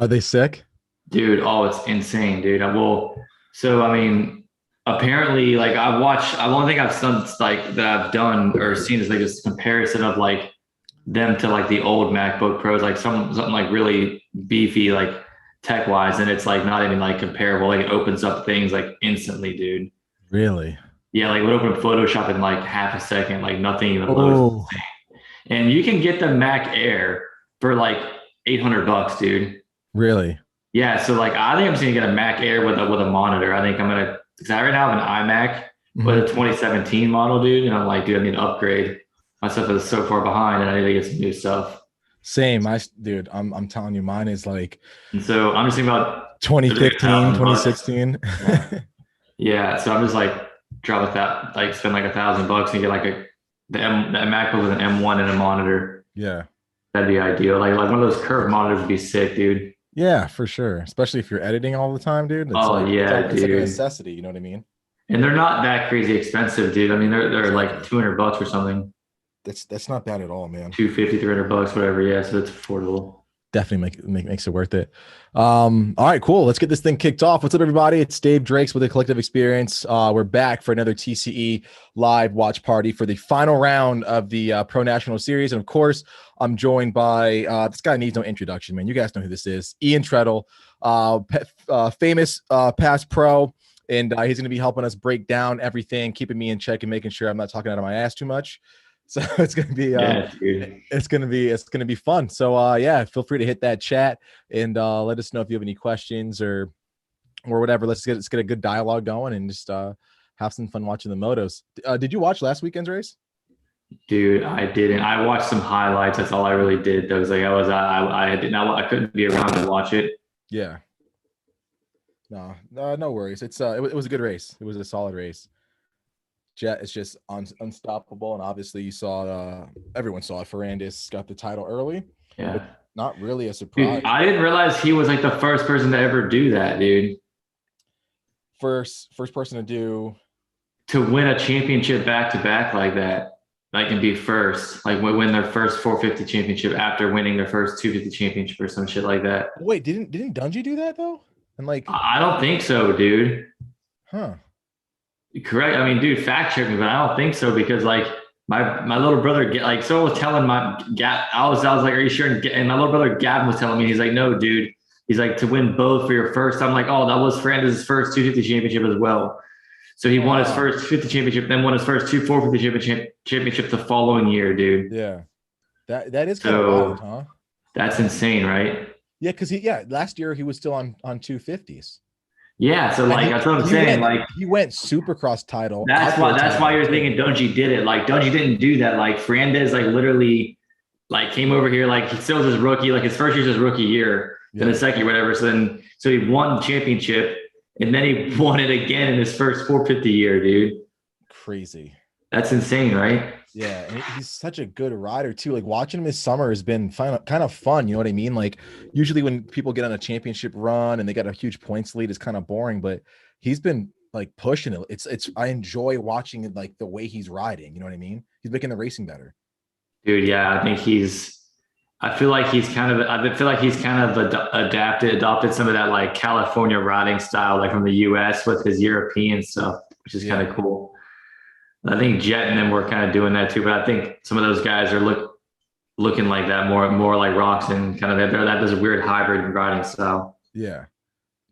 Are they sick? Dude, oh, it's insane, dude. So I mean, apparently, like I don't think I've done like that I've done or seen is like this comparison of like them to like the old MacBook Pros, like something like really beefy, like tech wise, and it's like not even like comparable. Like it opens up things like instantly, dude. Really? Yeah, like it would open Photoshop in like half a second, like nothing even loads. Oh, And you can get the Mac Air for like $800, dude. really? Yeah, so like I think I'm just gonna get a Mac Air with a monitor. I think I'm gonna because I right now have an iMac with Hmm. a 2017 model, dude, and I'm like, dude, I need to upgrade. My stuff is so far behind, and I need to get some new stuff. Same. Dude, I'm telling you, mine is like And so I'm just thinking about like 2015, 1,000 bucks. 2016. Yeah, yeah. So I'm just like drop that, like spend like $1,000 and get like that MacBook with an M1 and a monitor. Yeah. That'd be ideal. Like one of those curved monitors would be sick, dude. Yeah, for sure. Especially if you're editing all the time, dude. It's Oh like yeah, it's like a dude. necessity, you know what I mean? And they're not that crazy expensive, dude. I mean, they're like Exactly. $200 or something, That's not bad at all, man. 250, $300, whatever. Yeah, so it's affordable. Definitely makes it worth it. All right, cool. Let's get this thing kicked off. What's up, everybody? It's Dave Drakes with a collective experience. We're back for another TCE live watch party for the final round of the Pro National Series. And of course, I'm joined by this guy needs no introduction, man. You guys know who this is. Ian Treadle, famous past pro. And he's going to be helping us break down everything, keeping me in check and making sure I'm not talking out of my ass too much. So it's going to be Yeah, dude. it's gonna be fun. So yeah, feel free to hit that chat and let us know if you have any questions or whatever. Let's get a good dialogue going and just have some fun watching the motos. Did you watch last weekend's race? Dude, I didn't. I watched some highlights. That's all I really did. Though, was like I did not. I couldn't be around to watch it. Yeah. No, no worries. It was a good race. It was a solid race. Jet is just unstoppable, and obviously you saw everyone saw it. Ferrandis got the title early, which Yeah, not really a dude. surprise. I didn't realize he was like the first person to ever do that, dude. First person to do. To win a championship back to back like that, like and be first, like win their first 450 championship after winning their first 250 championship or some shit like that. Wait, didn't Dungy do that though? And like, I don't think so, dude. huh? Correct. I mean, dude, fact check me, but I don't think so because like my little brother get like someone was telling my Gab. I was like, are you sure? And my little brother Gavin was telling me, he's like, no, dude. He's like to win both for your first. I'm like, oh, that was Fernandez's first 250 championship as well. So he Oh won his wow. first 50 championship, then won his first two 450 championship the following year, dude. Yeah. That is kind of wild, So huh? that's insane, right? Yeah, because last year he was still on 250s. Yeah. So And like he that's what I'm he saying. went Like he went supercross title, that's why outdoor that's why title you're too. thinking Dungy did it. Like Dungy didn't do that. Like Fernandez like literally like came over here like he still was his rookie, like his first year's his rookie year, then Yeah. his second year, whatever. So he won the championship and then he won it again in his first 450 year, dude. Crazy. That's insane, right? Yeah, and he's such a good rider too. Like watching him this summer has been kind of fun. You know what I mean? Like usually when people get on a championship run and they got a huge points lead, it's kind of boring. But he's been like pushing it. It's I enjoy watching it, like the way he's riding. You know what I mean? He's making the racing better. Dude, yeah, I think I feel like I feel like he's kind of adopted some of that like California riding style, like from the US with his European stuff, which is kind Yeah. of cool. I think Jet and them were kind of doing that too, but I think some of those guys are looking like that more like rocks and kind of that does a weird hybrid riding style. Yeah.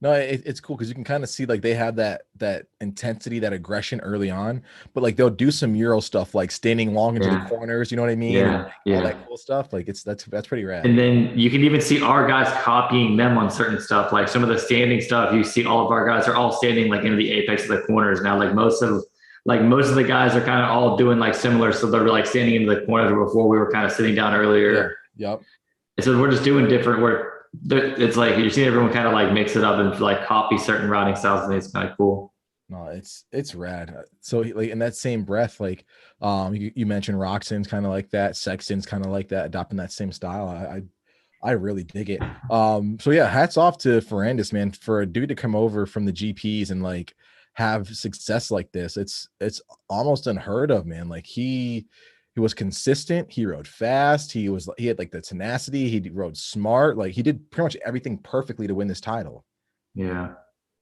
No, it's cool because you can kind of see like they have that intensity, that aggression early on, but like they'll do some Euro stuff like standing long into the Yeah, corners, you know what I mean, and yeah, like, all that yeah. cool stuff. Like that's pretty rad. And then you can even see our guys copying them on certain stuff. Like some of the standing stuff, you see all of our guys are all standing like into the apex of the corners now. Like most of the guys are kind of all doing like similar. So they're like standing into the corners before we were kind of sitting down Yeah. earlier. Yep. And so we're just doing different. It's like you're seeing everyone kind of like mix it up and like copy certain routing styles, and it's kind of cool. No, it's rad. So like in that same breath, like you mentioned Roxon's kind of like that, Sexton's kind of like that, adopting that same style. I really dig it. So yeah, hats off to Ferrandis, man, for a dude to come over from the GPs and like have success like this. It's almost unheard of, man. Like he He was consistent. He rode fast. He had like the tenacity. He rode smart. Like he did pretty much everything perfectly to win this title. Yeah.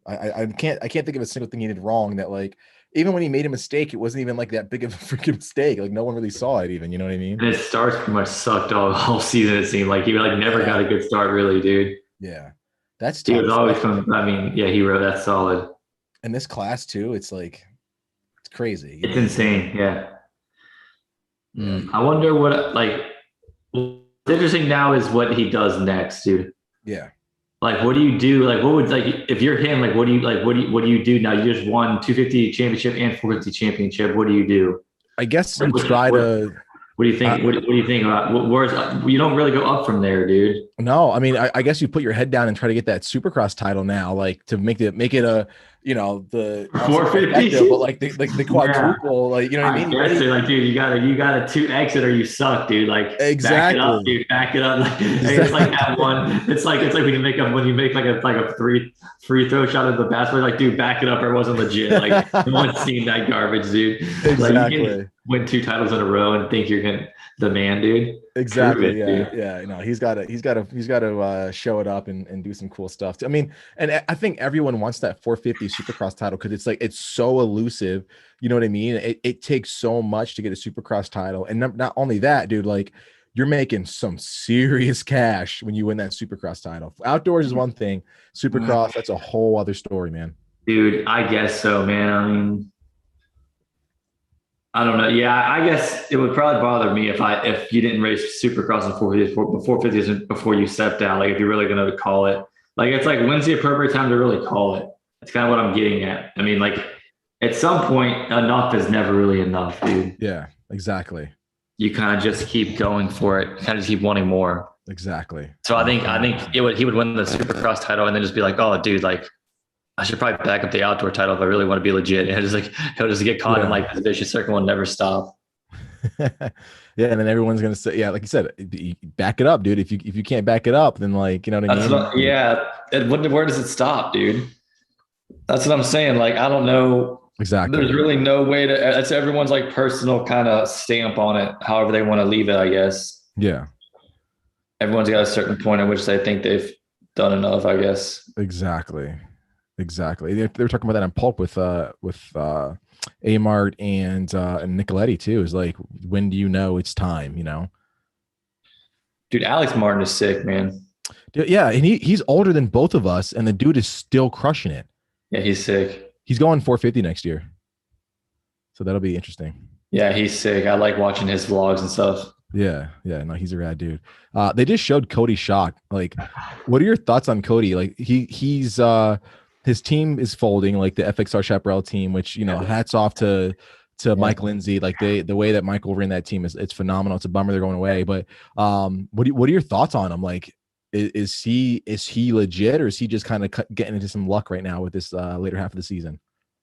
I can't think of a single thing he did wrong that like, even when he made a mistake, it wasn't even like that big of a freaking mistake. Like no one really saw it even, you know what I mean? And his starts pretty much sucked all whole season. It seemed like he like never got a good start really, dude. Yeah. That's He tough. was always from, I mean, yeah, he rode that solid. And this class too, it's like, it's crazy. It's insane. Yeah. Yeah. I wonder what, like, what's interesting now is what he does next, dude. Yeah. Like, what do you do? Like, what would, like, if you're him, like, what do you do now? You just won 250 championship and 450 championship. What do you do? I guess you try to. What do you think? What do you think about where's you don't really go up from there, dude? No, I mean, I guess you put your head down and try to get that Supercross title now, like to make it a, you know, the 450, but like the quadruple, like, you know what I mean? Like, dude, you gotta 2x it or you suck, dude. Like, exactly, back it up, dude. Back it up. Like, exactly. It's like that one. It's like when you make like a free throw shot at the basket. Like, dude, back it up or it wasn't legit. Like, no one's seen that garbage, dude. Exactly. Like, you can win 2 titles in a row and think you're the man, dude. Exactly. It, yeah. dude. Yeah. You know, he's got to show it up and do some cool stuff. I mean, and I think everyone wants that 450 Supercross title because it's like, it's so elusive. You know what I mean? It takes so much to get a Supercross title. And not only that, dude, like you're making some serious cash when you win that Supercross title. Outdoors is one thing. Supercross, that's a whole other story, man. Dude, I guess so, man. I mean, I don't know. Yeah, I guess it would probably bother me if you didn't race Supercross and 450s before you stepped out. Like if you're really gonna call it, like it's like when's the appropriate time to really call it? That's kind of what I'm getting at. I mean, like at some point, enough is never really enough, dude. Yeah, exactly. You kind of just keep going for it. Kind of just keep wanting more. Exactly. So I think he would win the Supercross title and then just be like, oh, dude, like I should probably back up the outdoor title if I really want to be legit. And he'll just get caught in like this vicious circle and never stop. Yeah, and then everyone's gonna say, yeah, like you said, back it up, dude. If you can't back it up, then like, you know what I mean? Yeah. And where does it stop, dude? That's what I'm saying. Like, I don't know. Exactly. There's really no way to. That's everyone's like personal kind of stamp on it. However they want to leave it, I guess. Yeah. Everyone's got a certain point at which they think they've done enough, I guess. Exactly. They were talking about that on Pulp with Amart and Nicoletti too. Is like, when do you know it's time? You know, dude, Alex Martin is sick, man. Dude, yeah, and he's older than both of us, and the dude is still crushing it. Yeah, he's sick. He's going 450 next year, so that'll be interesting. Yeah, he's sick. I like watching his vlogs and stuff. Yeah, no, he's a rad dude. They just showed Cody Schock. Like, what are your thoughts on Cody? Like, he's his team is folding, like the FXR Chaparral team, which, you know, hats off to Mike Lindsay. Like the way that Michael ran that team it's phenomenal. It's a bummer they're going away, but what are your thoughts on him? Like, is he legit, or is he just kind of getting into some luck right now with this later half of the season?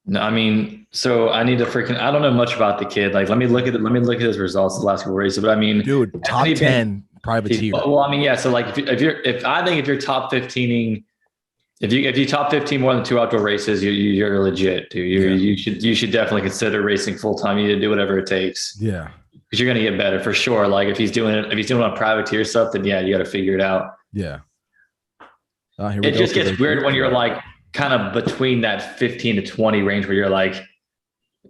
No, I mean, so I need to I don't know much about the kid. Like, let me look at his results the last couple races. But I mean, dude, top 10 privateer. Well, I mean, yeah. So like, if you're top 15ing, if you top 15 more than 2 outdoor races, you're legit, dude. You should definitely consider racing full time. You need to do whatever it takes. Yeah, because you're gonna get better for sure. Like if he's doing on privateer stuff, then yeah, you got to figure it out. Yeah. It just gets weird when you're like kind of between that 15 to 20 range where you're like,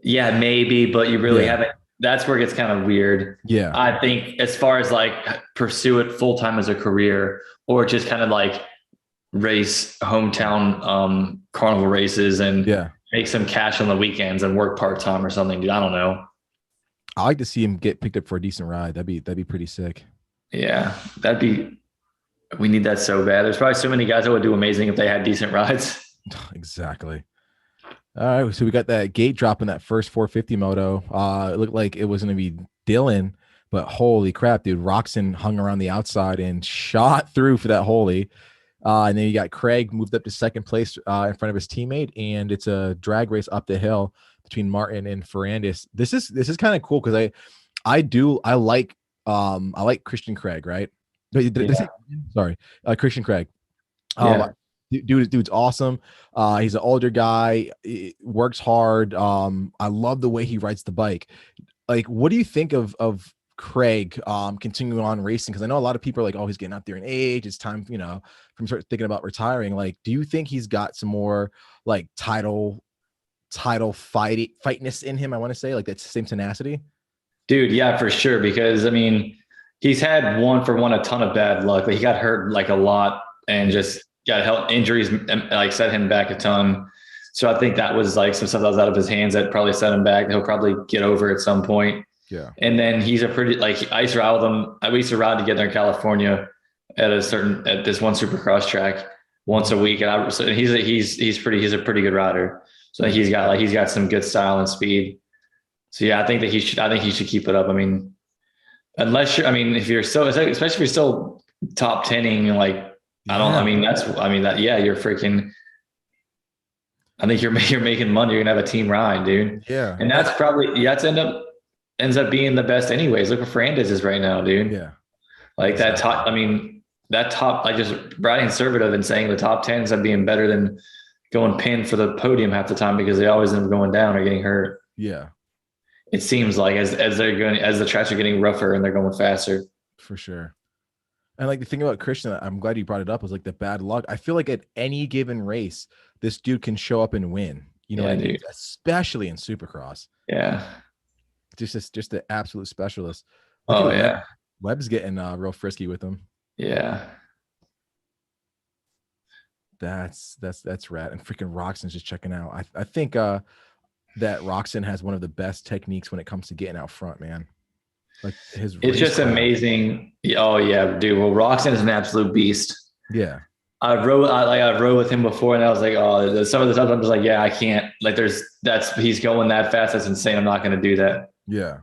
yeah, maybe, but you really haven't. That's where it gets kind of weird. Yeah. I think as far as like pursue it full time as a career, or just kind of like race hometown carnival races and make some cash on the weekends and work part time or something, dude. I don't know. I like to see him get picked up for a decent ride. That'd be pretty sick. Yeah, we need that so bad. There's probably so many guys that would do amazing if they had decent rides. Exactly. All right, so we got that gate drop in that first 450 moto. It looked like it was going to be Dylan, but holy crap, dude! Roxon hung around the outside and shot through for that holy. And then you got Craig moved up to second place in front of his teammate, and it's a drag race up the hill between Martin and Ferrandis. This is kind of cool because I like Christian Craig, right? Sorry, Christian Craig. Dude's awesome. He's an older guy. He works hard. I love the way he rides the bike. like, what do you think of Craig continuing on racing? Because I know a lot of people are like, oh, he's getting out there in age. It's time, from start thinking about retiring. Like, do you think he's got some more like title fightness in him? I want to say like that same tenacity. Dude, yeah, for sure. Because I mean, he's had one for one a ton of bad luck. Like, he got hurt like a lot and just got health injuries like set him back a ton. So I think that was like some stuff that was out of his hands that probably set him back. He'll probably get over at some point. Yeah. And then he's a pretty like I used to ride with him. We used to ride together in California at this one supercross track once a week. And he's a pretty good rider. So he's got some good style and speed. So yeah, I think he should keep it up. I mean, if you're so, especially if you're still top 10ing, like, you're freaking, I think you're making money. You're gonna have a team ride, dude. Yeah. And that's probably, ends up being the best anyways. Look where Fernandez is right now, dude. Yeah. Like that top, like just riding conservative and saying the top 10 ends up being better than going pinned for the podium half the time because they always end up going down or getting hurt. Yeah. It seems like as the tracks are getting rougher and they're going faster. For sure. And like the thing about Christian, I'm glad you brought it up, was like the bad luck. I feel like at any given race, this dude can show up and win. Dude. Especially in Supercross. Yeah. Just the absolute specialist. Oh yeah. Webb's getting real frisky with him. Yeah. That's rad. And freaking Roxon's just checking out. I think that Roxon has one of the best techniques when it comes to getting out front, man. Like it's just amazing. Oh yeah, dude. Well, Roxon is an absolute beast. Yeah. I rode with him before, and I was like, oh, some of the stuff I'm just like, yeah, I can't. Like, he's going that fast. That's insane. I'm not going to do that. Yeah.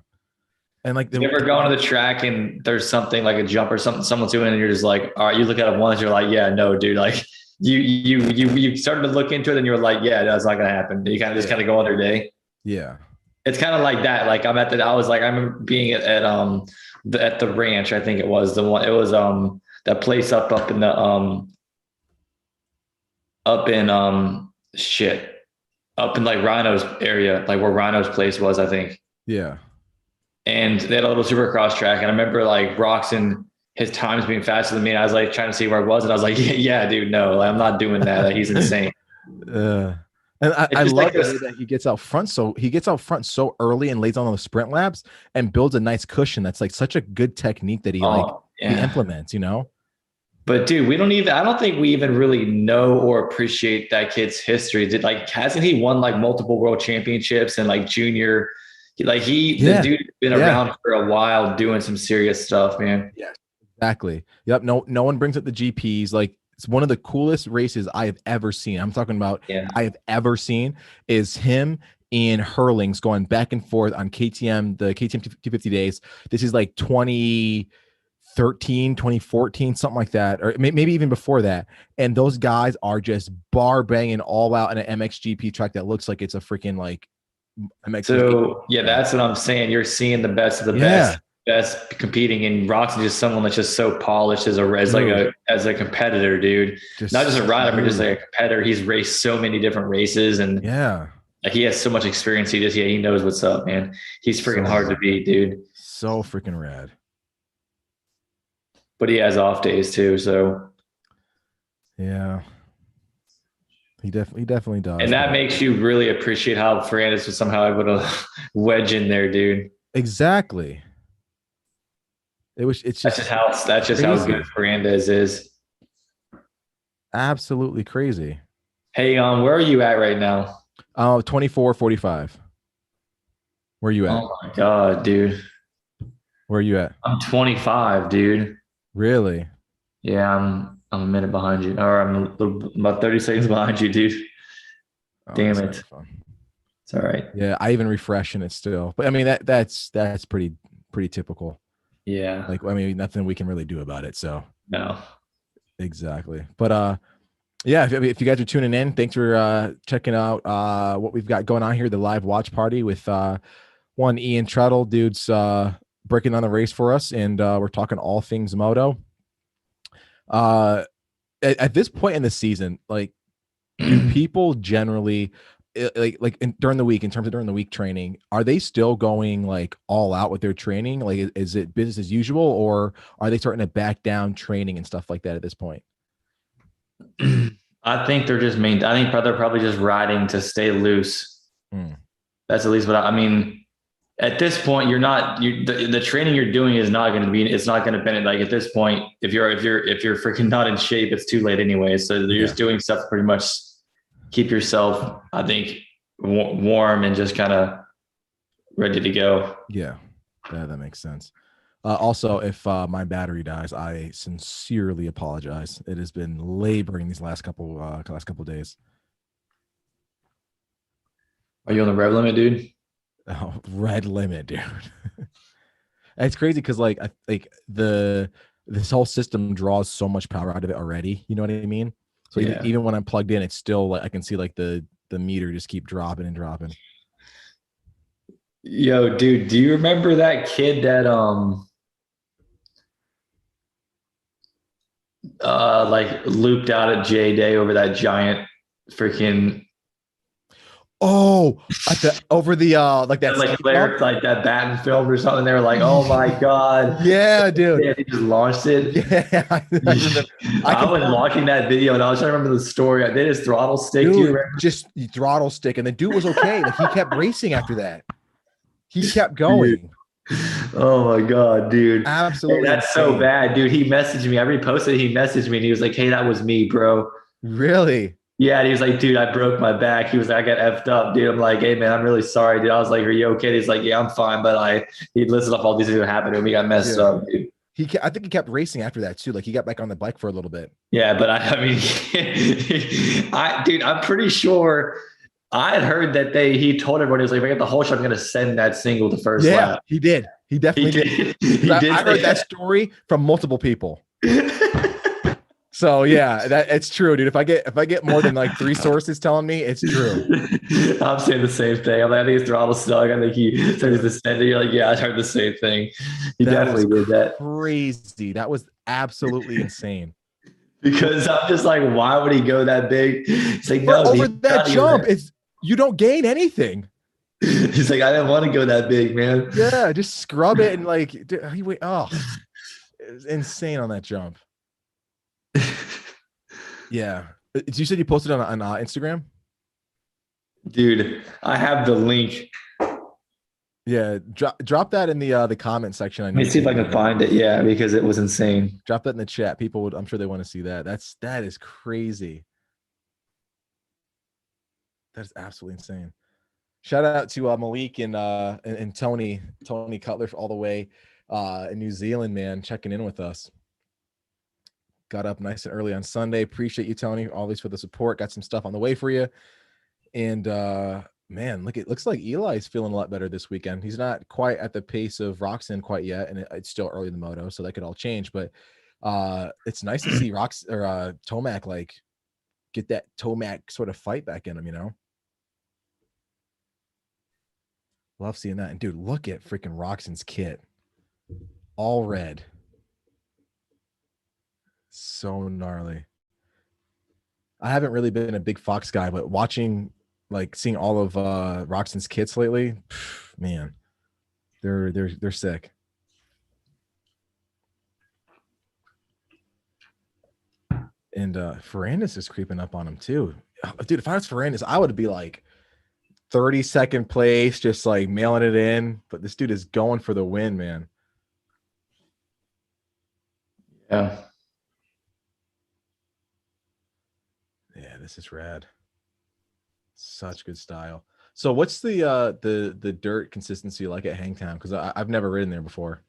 And like, you ever going to the track and there's something like a jump or something someone's doing, and you're just like, all right, you look at it once, you're like, yeah, no, dude. Like, you started to look into it, and you're like, yeah, that's not going to happen. You kind of just kind of go on your day. Yeah. It's kind of like that. Like I remember being at the ranch. I think it was that place up in the up in like Rhino's area, like where Rhino's place was, I think. Yeah. And they had a little supercross track. And I remember like Roxon, his times being faster than me. And I was like trying to see where I was. And I was like, yeah, dude, no, like, I'm not doing that. Like, he's insane. And I love like that he gets out front. So he gets out front so early and lays on those sprint laps and builds a nice cushion. That's like such a good technique that he he implements, But dude, I don't think we even really know or appreciate that kid's history. Hasn't he won like multiple world championships and like junior? The dude's been around for a while doing some serious stuff, man. Yeah, exactly. Yep. No one brings up the GPs. Like, it's one of the coolest races I have ever seen. I'm talking about I have ever seen is him in Hurlings going back and forth on KTM, the KTM 250 days. This is like 2013, 2014, something like that, or maybe even before that. And those guys are just bar banging all out in an MXGP track that looks like it's a freaking like MX. So yeah, that's what I'm saying. You're seeing the best of the best competing, and Roxy is someone that's just so polished as a competitor, dude. Not just a rider, but just like a competitor. He's raced so many different races, and like he has so much experience. He knows what's up, man. He's freaking hard to beat, dude. So freaking rad. But he has off days too, so yeah. He definitely does. And that makes you really appreciate how Fernandez was somehow able to wedge in there, dude. Exactly. That's just how good Fernandez is. Absolutely crazy. Hey, where are you at right now? 24:45. Where are you at? Oh my god, dude. Where are you at? I'm 25, dude. Really? Yeah, I'm a minute behind you. Or I'm about 30 seconds behind you, dude. Damn it. It's all right. Yeah, I even refreshing it still. But I mean that's pretty typical. Yeah. Like, I mean, nothing we can really do about it. So no. Exactly. But yeah, if you guys are tuning in, thanks for checking out what we've got going on here, the live watch party with one Ian Treadle. Dude's breaking down the race for us, and we're talking all things moto. At this point in the season, like, do people generally during the week, in terms of during the week training, are they still going like all out with their training? Like, is it business as usual, or are they starting to back down training and stuff like that at this point? I think they're just I think they're probably just riding to stay loose. Hmm. That's at least what I mean. At this point, you're not the training you're doing is not going to be. It's not going to benefit. Like at this point, if you're freaking not in shape, it's too late anyway. So you're just doing stuff to pretty much keep yourself, I think, warm and just kind of ready to go. Yeah, that makes sense. Also, if my battery dies, I sincerely apologize. It has been laboring these last couple days. Are you on the rev limit, dude? Oh, red limit, dude. It's crazy because this whole system draws so much power out of it already. You know what I mean? So even when I'm plugged in, it's still like I can see like the meter just keep dropping and dropping. Yo, dude, do you remember that kid that like looped out at J Day over that giant freaking over the like that like that Batten film or something? They were like, "Oh my god, yeah, dude!" Yeah, he just launched it. Yeah, I was watching that video and I was trying to remember the story. I did his throttle stick. Dude, just throttle stick, and the dude was okay. Like he kept racing after that. He kept going. Dude. Oh my god, dude! Absolutely, that's insane. So bad, dude. He messaged me. I reposted. He messaged me and he was like, "Hey, that was me, bro." Really? Yeah, and he was like, "Dude, I broke my back." He was like, "I got effed up, dude." I'm like, "Hey, man, I'm really sorry, dude." I was like, "Are you okay?" He's like, "Yeah, I'm fine," but he listed off all these things that happened to him. He got messed up, dude. I think he kept racing after that too. Like he got back on the bike for a little bit. Yeah, but I mean, dude, I'm pretty sure I had heard that he told everyone, he was like, if I get the whole shot, I'm going to send that single the first lap. Yeah, he did. He definitely did. I heard that story from multiple people. So yeah, it's true, dude. If I get more than like 3 sources telling me, it's true. I'm saying the same thing. I'm like, I think his throttle stuck. I think he said he's descending. You're like, yeah, I heard the same thing. He definitely did that. Crazy. That was absolutely insane. Because I'm just like, why would he go that big? It's like, no, over that jump, you don't gain anything. He's like, I didn't want to go that big, man. Yeah, just scrub it and like, it was insane on that jump. Yeah. You said you posted on Instagram? Dude, I have the link. Yeah, drop that in the comment section. Let me see if I can find it. Yeah, because it was insane. Drop that in the chat. People I'm sure they want to see that. That is crazy. That is absolutely insane. Shout out to Malik and Tony Cutler all the way in New Zealand, man, checking in with us. Got up nice and early on Sunday. Appreciate you, Tony, always for the support. Got some stuff on the way for you. And man, looks like Eli's feeling a lot better this weekend. He's not quite at the pace of Roxon quite yet, and it's still early in the moto, so that could all change. But it's nice to see Tomac like get that Tomac sort of fight back in him, you know. Love seeing that. And dude, look at freaking Roxon's kit, all red. So gnarly. I haven't really been a big Fox guy, but seeing all of Roxon's kits lately, man, they're sick. And Ferrandis is creeping up on him too. Dude, if I was Ferrandis, I would be like 32nd place, just like mailing it in. But this dude is going for the win, man. Yeah. Yeah, this is rad. Such good style. So what's the dirt consistency like at Hangtown? Because I've never ridden there before.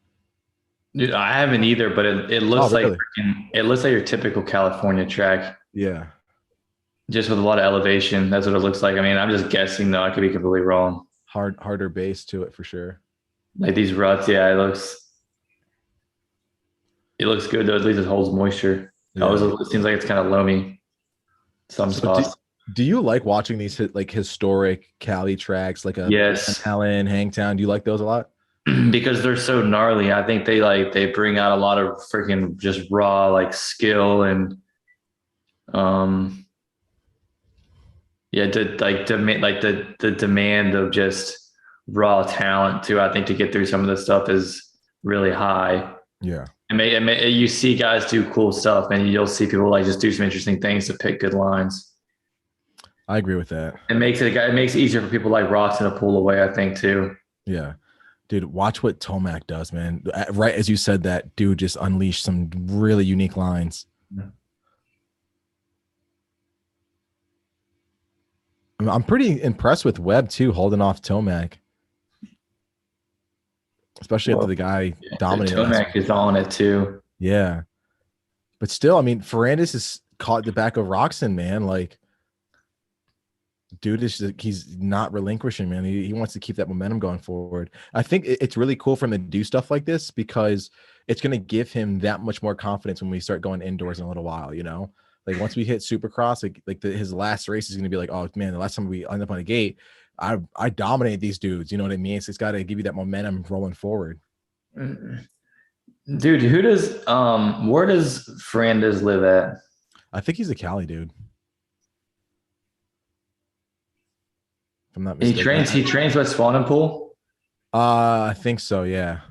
Dude, I haven't either, but it looks like it looks like your typical California track. Yeah. Just with a lot of elevation. That's what it looks like. I mean, I'm just guessing though. I could be completely wrong. Harder base to it for sure. Like these ruts, yeah, it looks good though. At least it holds moisture. Yeah. It seems like it's kind of loamy. Some spots. Do you like watching these like historic Cali tracks, like Helen, Hangtown? Do you like those a lot? Because they're so gnarly. I think they bring out a lot of freaking just raw like skill and Yeah, to like demand like the demand of just raw talent too. I think to get through some of this stuff is really high. Yeah, You see guys do cool stuff, and you'll see people like just do some interesting things to pick good lines. I agree with that. It makes it easier for people like Roxon to pull away, I think, too. Yeah. Dude, watch what Tomac does, man. Right as you said that, dude just unleashed some really unique lines. I'm pretty impressed with Webb too, holding off Tomac, especially after Well, the guy yeah, dominated last Tomac week. is on it too. Yeah, but still, I mean, Ferrandis is caught the back of Roxon, man. Like, dude is he's not relinquishing, man. He wants to keep that momentum going forward. I think it's really cool for him to do stuff like this because it's going to give him that much more confidence when we start going indoors in a little while. You know, like once we hit Supercross, his last race is going to be like, oh man, the last time we end up on a gate, I dominated these dudes. You know what I mean? So it's got to give you that momentum rolling forward. Dude, where does Fernandez live at? I think he's a Cali dude. If I'm not mistaken. He trains with Swan and Pool. I think so. Yeah.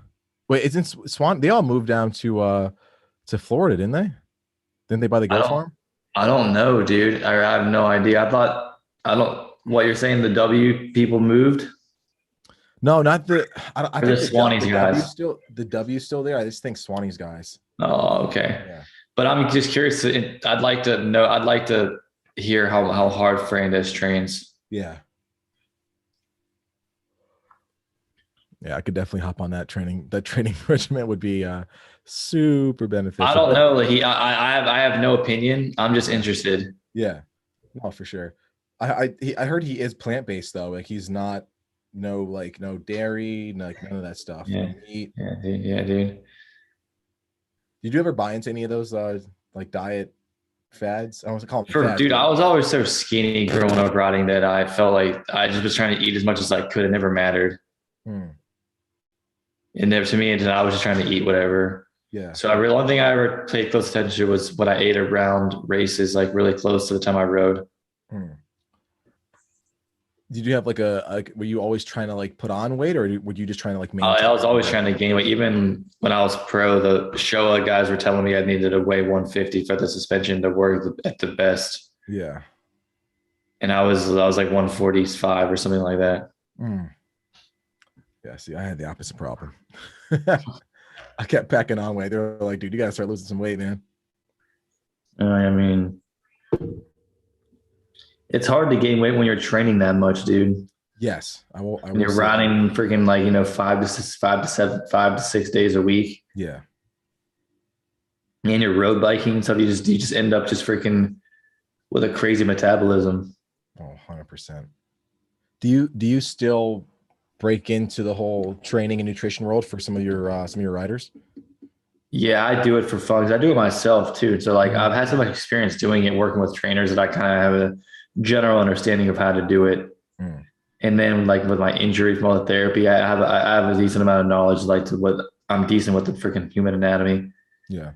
Wait, isn't Swan? They all moved down to Florida, didn't they? Didn't they buy the goat farm? I don't know, dude. I have no idea. I don't what you're saying, the W people moved? No, not the. I Or think the Swannies guys? The W's still there. I just think Swanee's guys. Oh, okay. Yeah. But I'm just curious. I'd like to know. I'd like to hear how hard Fernandez trains. Yeah. Yeah, I could definitely hop on that training. That training regimen would be super beneficial. I don't know. I have no opinion. I'm just interested. Yeah, no, for sure. I heard he is plant based though. Like he's not no dairy, like none of that stuff. Yeah, no meat. yeah, dude. Did you ever buy into any of those like diet fads? I don't want to call them fads. Dude, I was always so skinny growing up riding that I felt like I just was trying to eat as much as I could. It never mattered. It never to me, and I was just trying to eat whatever. Yeah. So one thing I ever paid close attention to was what I ate around races, like really close to the time I rode. Did you have were you always trying to like put on weight, or would you just trying to like maintain? I was always trying to gain weight. Even when I was pro, the Showa guys were telling me I needed to weigh 150 for the suspension to work at the best. Yeah. And I was like 145 or something like that. Yeah, see, I had the opposite problem. I kept packing on weight. They were like, dude, you gotta start losing some weight, man. I mean, it's hard to gain weight when you're training that much, dude. Yes, I will you're riding freaking like 5 to 6 days a week. Yeah. And you're road biking and stuff. You just end up just freaking with a crazy metabolism. Oh, 100%. Do you still break into the whole training and nutrition world for some of your riders? Yeah, I do it for fun. I do it myself too. So like I've had so much experience doing it, working with trainers that I kind of have a general understanding of how to do it. And then like with my injury from all the therapy, I have a decent amount of knowledge, like to what I'm decent with the freaking human anatomy. Yeah.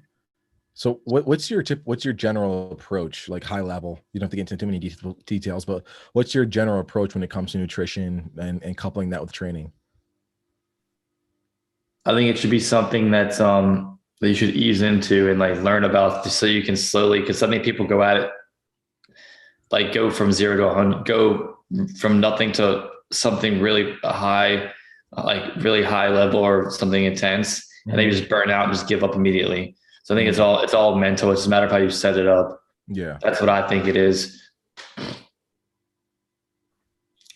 So what's your general approach, like high level? You don't have to get into too many details, but what's your general approach when it comes to nutrition and coupling that with training? I think it should be something that's that you should ease into and like learn about, just so you can slowly, because so many people go at it, like go from 0 to 100, go from nothing to something really high, like really high level or something intense, and they just burn out and just give up immediately. So I think it's all mental. It's just a matter of how you set it up. Yeah. That's what I think it is.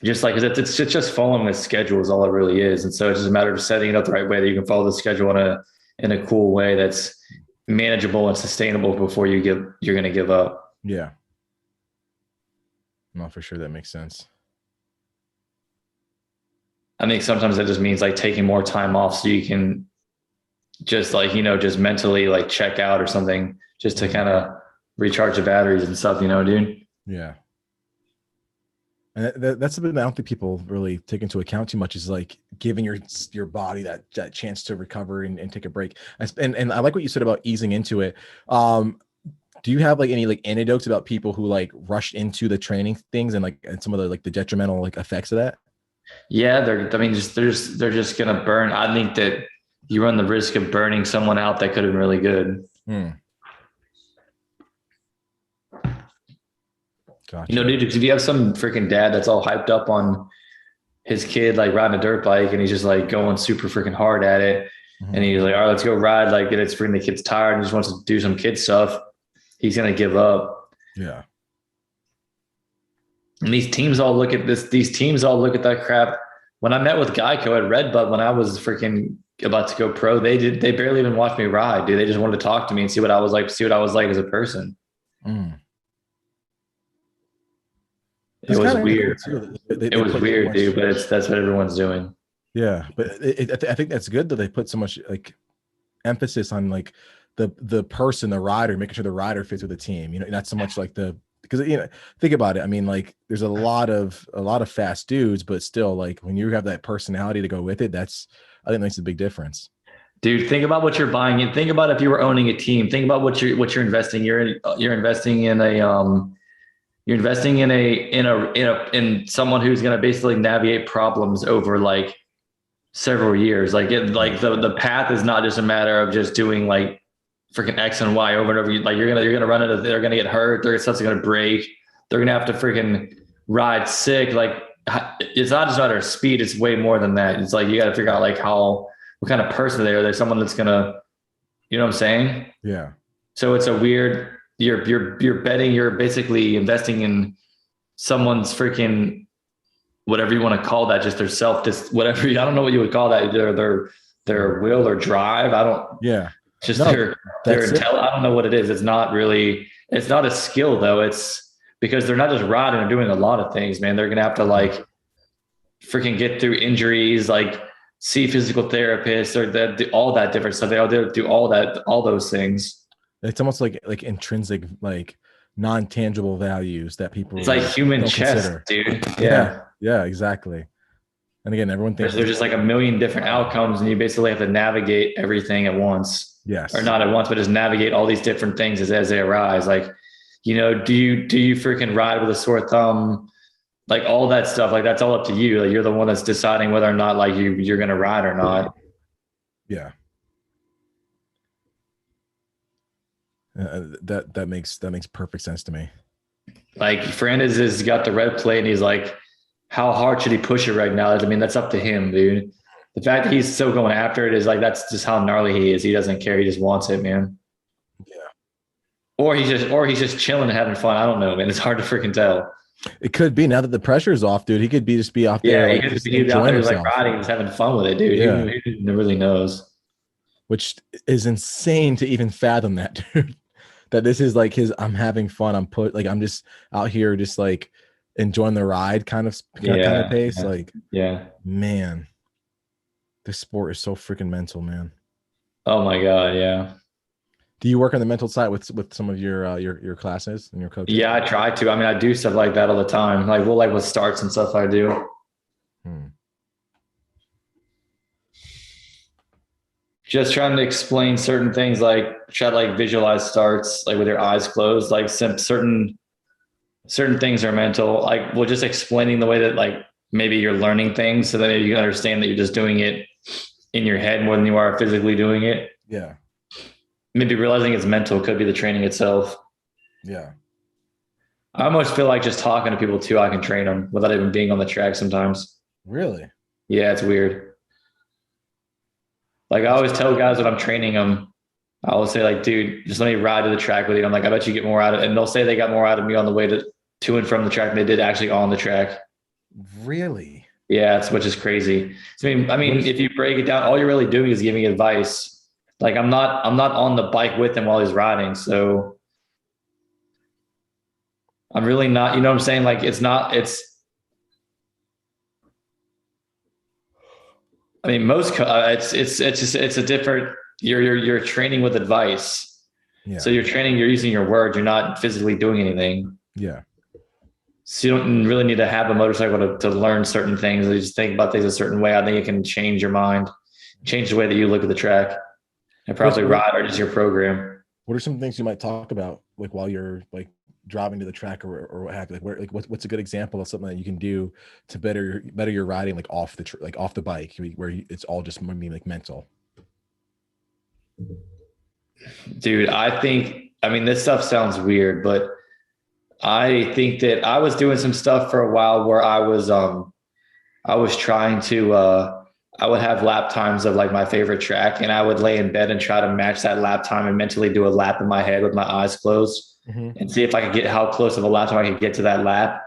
Just like it's just following a schedule is all it really is. And so it's just a matter of setting it up the right way that you can follow the schedule in a cool way that's manageable and sustainable before you're going to give up. Yeah. No, for sure. That makes sense. I think sometimes that just means like taking more time off so you can just like, just mentally like check out or something, just to kind of recharge the batteries and stuff, dude. Yeah. And that's something I don't think people really take into account too much, is like giving your body that chance to recover and take a break. And I like what you said about easing into it. Do you have like any like anecdotes about people who like rushed into the training things and like and some of the like the detrimental like effects of that? Yeah, they're just gonna burn. I think that you run the risk of burning someone out that could have been really good. Gotcha. You know, dude, if you have some freaking dad that's all hyped up on his kid like riding a dirt bike and he's just like going super freaking hard at it, and he's like, all right, let's go ride, like, and it's freaking, the kid's tired and just wants to do some kid stuff, he's gonna give up. Yeah. And these teams all look at that crap. When I met with Geico at Redbud when I was freaking about to go pro, they barely even watched me ride, dude. They just wanted to talk to me and see what I was like as a person. It was weird. It was weird, dude, but that's what everyone's doing. Yeah, but I think that's good that they put so much like emphasis on like the person, the rider, making sure the rider fits with the team. You know, not so much like because you know, think about it. I mean, like there's a lot of fast dudes, but still, like when you have that personality to go with it, I think makes a big difference. Dude, think about what you're buying, and think about if you were owning a team. Think about what you're investing. You're investing in someone who's going to basically navigate problems over like several years. Like the path is not just a matter of just doing like freaking X and Y over and over. Like you're gonna run into, they're gonna get hurt. Their stuff's gonna break. They're gonna have to freaking ride sick. Like it's not just a matter of speed. It's way more than that. It's like you got to figure out like what kind of person they are. There's someone that's gonna, you know what I'm saying? Yeah. So it's a weird. You're betting. You're basically investing in someone's freaking whatever you want to call that. Just their self. Just whatever. I don't know what you would call that. Their will or drive. I don't. Yeah. Just their intelligence. I don't know what it is. It's not a skill though. It's because they're not just riding, they're doing a lot of things, man. They're going to have to like freaking get through injuries, like see physical therapists or do all that different stuff. They'll do all those things. It's almost like intrinsic, like non-tangible values that people. It's like human chess, dude. Yeah. Yeah, exactly. And again, everyone thinks there's just like a million different outcomes and you basically have to navigate everything at once. Yes. Or not at once, but just navigate all these different things as they arise. Like, you know, do you freaking ride with a sore thumb? Like all that stuff, like that's all up to you. Like you're the one that's deciding whether or not like you're going to ride or not. Yeah. That makes perfect sense to me. Like Fernandez has got the red plate and he's like, how hard should he push it right now? I mean, that's up to him, dude. The fact that he's still going after it is like, that's just how gnarly he is. He doesn't care. He just wants it, man. Yeah. Or he's just chilling and having fun. I don't know, man. It's hard to freaking tell. It could be now that the pressure's off, dude. He could just be off there. Yeah, he could be out there like riding, just having fun with it, dude. Yeah. He really knows. Which is insane to even fathom that, dude. That this is like I'm having fun. I'm just out here just like enjoying the ride kind of pace. Yeah. Like, yeah, man, this sport is so freaking mental, man. Oh my God. Yeah. Do you work on the mental side with some of your classes and your coaches? Yeah, I try to. I mean, I do stuff like that all the time. Like with starts and stuff I do. Just trying to explain certain things, like try to like visualize starts, like with your eyes closed, like certain things are mental. Like we're just explaining the way that like maybe you're learning things so that you understand that you're just doing it in your head more than you are physically doing it. Yeah. Maybe realizing it's mental could be the training itself. Yeah. I almost feel like just talking to people too, I can train them without even being on the track sometimes. Really? Yeah, it's weird. Like I always tell guys when I'm training them, I always say like, dude, just let me ride to the track with you. I'm like, I bet you get more out of it. And they'll say they got more out of me on the way to and from the track than they did actually on the track. Really? Yeah, which is crazy. I mean, if you break it down, all you're really doing is giving advice. Like I'm not on the bike with him while he's riding. So I'm really not, you know what I'm saying? Like I mean, it's a different, you're training with advice. Yeah. So you're using your words. You're not physically doing anything. Yeah. So you don't really need to have a motorcycle to learn certain things. You just think about things a certain way. I think it can change your mind, change the way that you look at the track and probably ride or just your program. What are some things you might talk about like while you're like driving to the track or what have you? Like what's a good example of something that you can do to better your riding like off like off the bike where it's all just maybe like mental. Dude, I mean, this stuff sounds weird, but I think that I was doing some stuff for a while where I was trying to I would have lap times of like my favorite track, and I would lay in bed and try to match that lap time and mentally do a lap in my head with my eyes closed and see if I could get how close of a lap time I could get to that lap.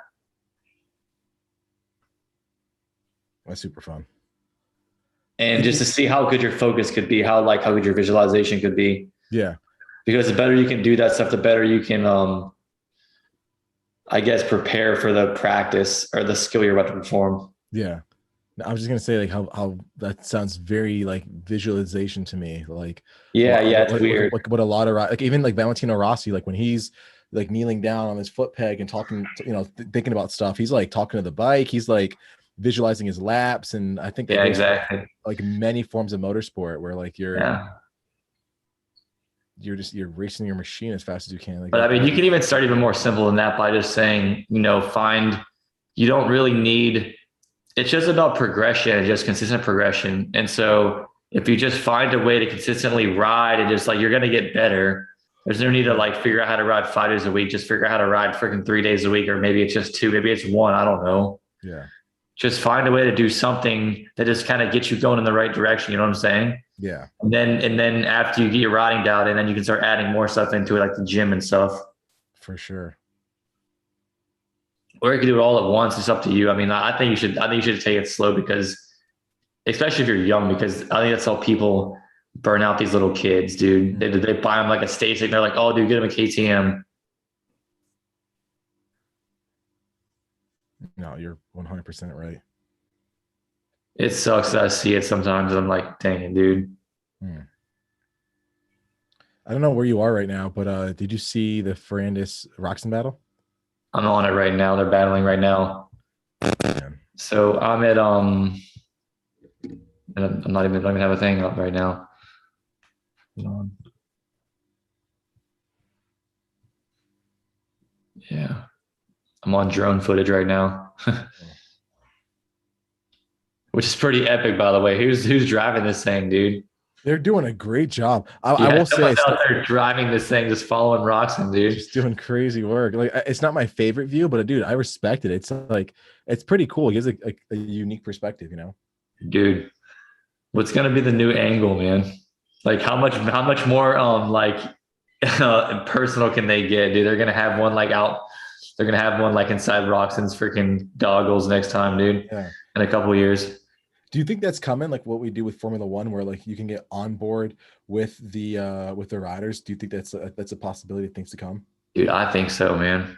That's super fun. And just to see how good your focus could be, how good your visualization could be. Yeah. Because the better you can do that stuff, the better you can I guess prepare for the practice or the skill you're about to perform. Yeah. I was just gonna say like how that sounds very like visualization to me. Like It's weird. What a lot of like even like Valentino Rossi, like when he's like kneeling down on his foot peg and talking, thinking about stuff, he's like talking to the bike, he's like visualizing his laps, and I think that Exactly. like many forms of motorsport where like you're racing your machine as fast as you can. Like, but I mean, you can even start even more simple than that by just saying, you don't really need. It's just about progression and just consistent progression. And so if you just find a way to consistently ride and just like, you're going to get better. There's no need to like figure out how to ride 5 days a week. Just figure out how to ride freaking 3 days a week, or maybe it's just 2, maybe it's 1. I don't know. Yeah. Just find a way to do something that just kind of gets you going in the right direction. You know what I'm saying? Yeah. And then after you get your riding down, and then you can start adding more stuff into it, like the gym and stuff. For sure. Or you can do it all at once. It's up to you. I mean, I think you should take it slow, because especially if you're young, because I think that's how people burn out these little kids, dude. They buy them like a station. They're like, oh, dude, get them a KTM. No, you're 100% right. It sucks that I see it sometimes. I'm like, dang it, dude. I don't know where you are right now, but did you see the Ferrandis Roxon battle? I'm on it right now. They're battling right now. Man. So I'm at I'm not even have a thing up right now. Yeah. I'm on drone footage right now. Which is pretty epic, by the way. Who's driving this thing, dude? They're doing a great job. I will say, they're driving this thing, just following Roxon, dude. Just doing crazy work. Like, it's not my favorite view, but dude, I respect it. It's like, it's pretty cool. It gives a unique perspective, Dude, what's gonna be the new angle, man? Like, how much more personal can they get, dude? They're gonna have one like out. They're gonna have one like inside Roxon's freaking goggles next time, dude. Yeah. In a couple of years. Do you think that's coming, like what we do with Formula One, where like you can get on board with the riders? Do you think that's a possibility of things to come? Dude, I think so, man.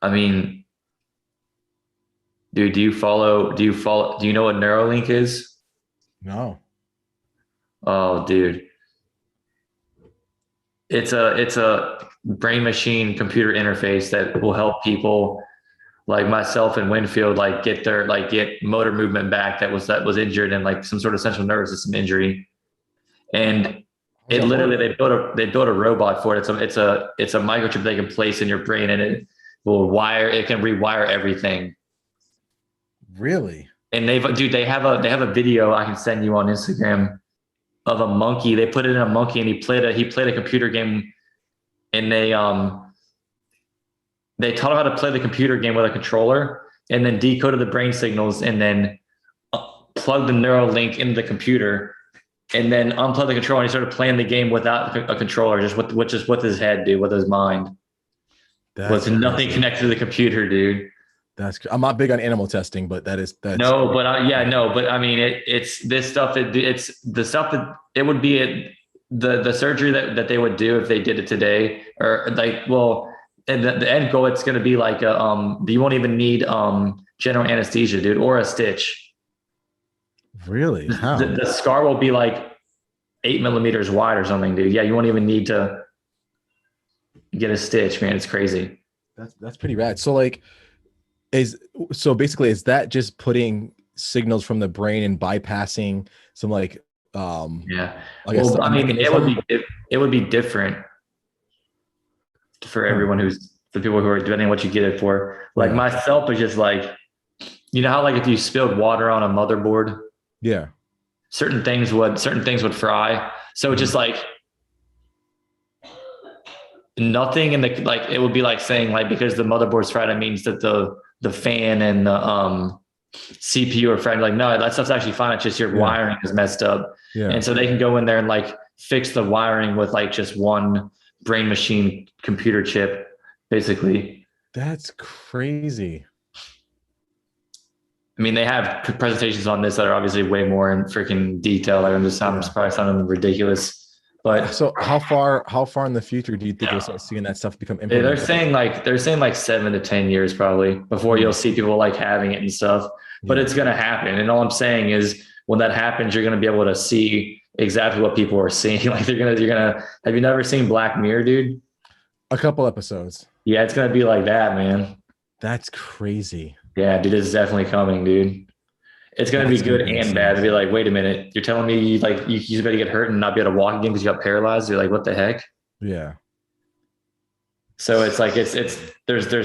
I mean, dude, do you know what Neuralink is? No. Oh, dude. It's a brain machine computer interface that will help people like myself and Winfield get motor movement back that was injured in like some sort of central nervous system injury. And it literally they built a robot for it. It's a microchip they can place in your brain, and it can rewire everything. Really? And they have a video I can send you on Instagram of a monkey. They put it in a monkey, and he played a computer game, and they taught him how to play the computer game with a controller, and then decoded the brain signals, and then plugged the neural link into the computer, and then unplugged the controller, and he started playing the game without a controller, just with his head, dude, with his mind. Was nothing connected to the computer, dude. I'm not big on animal testing, but that's no, but I mean, it's this stuff. It's the stuff that it would be the surgery that they would do if they did it today, or and the end goal, it's going to be like you won't even need general anesthesia, dude, or a stitch. Really? How? The scar will be like 8 millimeters wide or something, dude. Yeah, you won't even need to get a stitch, man. It's crazy. That's pretty bad. So basically, is that just putting signals from the brain and bypassing some like Yeah. I guess Well, a I mean, mechanism. it would be different for everyone who's the people who are depending on what you get it for. Like Yeah. myself is just like, you know how like if you spilled water on a motherboard, Yeah. certain things would fry. So Mhm. just like nothing in the like it would be like saying like because the motherboard's fried, it means that the fan and the CPU are fried. Like no, that stuff's actually fine. It's just your Yeah. wiring is messed up, Yeah. and so they can go in there and like fix the wiring with like just one brain machine computer chip, basically. That's crazy. I mean, they have presentations on this that are obviously way more in freaking detail. Like I'm Yeah. surprised sounding ridiculous, but So how far in the future do you think we'll start seeing that stuff become they're implemented? saying like 7 to 10 years probably before you'll see people like having it and stuff. But Yeah. it's gonna happen. And all I'm saying is when that happens, you're gonna be able to see exactly what people are seeing. Like you're gonna have you never seen Black Mirror, dude? A couple episodes. Yeah, it's gonna be like that, man. That's crazy. Yeah, dude, it's definitely coming, dude. It's gonna be That's gonna good be and insane. bad to be like, wait a minute, you're telling me like you better get hurt and not be able to walk again because you got paralyzed. You're like, what the heck? Yeah. So it's like there's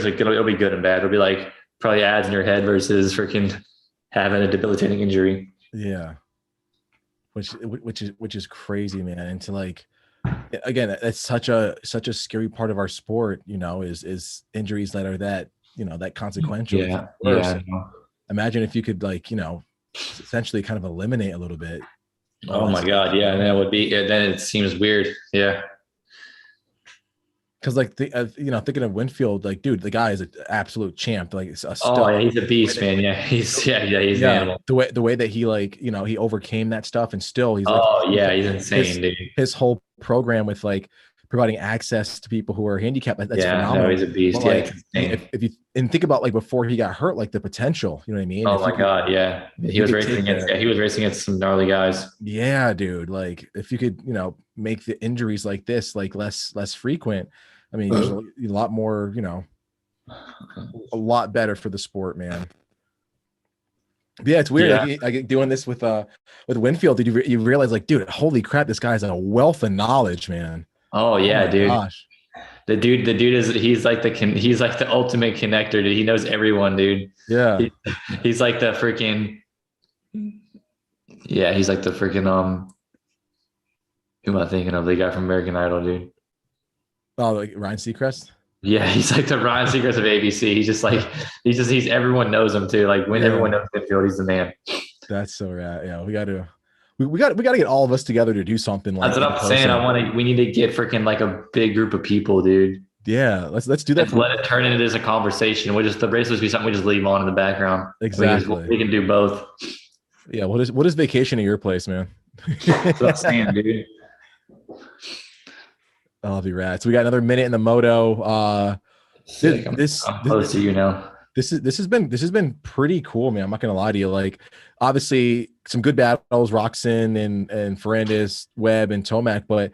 like it'll be good and bad. It'll be like probably ads in your head versus freaking having a debilitating injury. Yeah. Which is crazy, man. And to like again, that's such a scary part of our sport, is injuries that are that consequential. It's Yeah, worse. yeah. Imagine if you could essentially kind of eliminate a little bit all Oh that my stuff. god, yeah. And that would be. Yeah, then it seems weird. Yeah. Because thinking of Winfield, like, dude, the guy is an absolute champ, like a Oh stud. yeah, he's a beast, man. Yeah, he's he's an Yeah, animal. the way that he he overcame that stuff, and still he's like Oh yeah, he's his insane, dude. his whole program with like providing access to people who are handicapped. That's Yeah, no, phenomenal. he's a beast. But Yeah, like it's insane. if you and think about like before he got hurt, like the potential, you know what I mean? Oh my god, yeah. If He you was could racing take against. the Yeah, he was racing against some gnarly guys. yeah, dude, like if you could, make the injuries like this like less frequent. I mean, there's a lot more, a lot better for the sport, man. But yeah, it's weird. Yeah. Like doing this with Winfield. Did you realize like, dude, holy crap, this guy's a wealth of knowledge, man. Oh Oh yeah, my dude. gosh. The dude is he's like the ultimate connector, dude. He knows everyone, dude. Yeah. He, he's like the freaking yeah. He's like the freaking who am I thinking of? The guy from American Idol, dude. Oh, like Ryan Seacrest. Yeah, he's like the Ryan Seacrest of ABC. He's just like he's everyone knows him too. Like when everyone knows Midfield, he's the man. That's so rad. Yeah, we gotta get all of us together to do something like That's what I'm saying. We need to get freaking like a big group of people, dude. Yeah, let's do that. Let it turn into as a conversation. The race would be something we just leave on in the background. Exactly. We can do both. Yeah. What is vacation at your place, man? That's what I'm saying, dude. I'll be rad. So we got another minute in the moto. This I'm close to you now. This has been pretty cool, man. I'm not gonna lie to you. Like, obviously, some good battles, Roxon and Ferrandis, Webb, and Tomac, but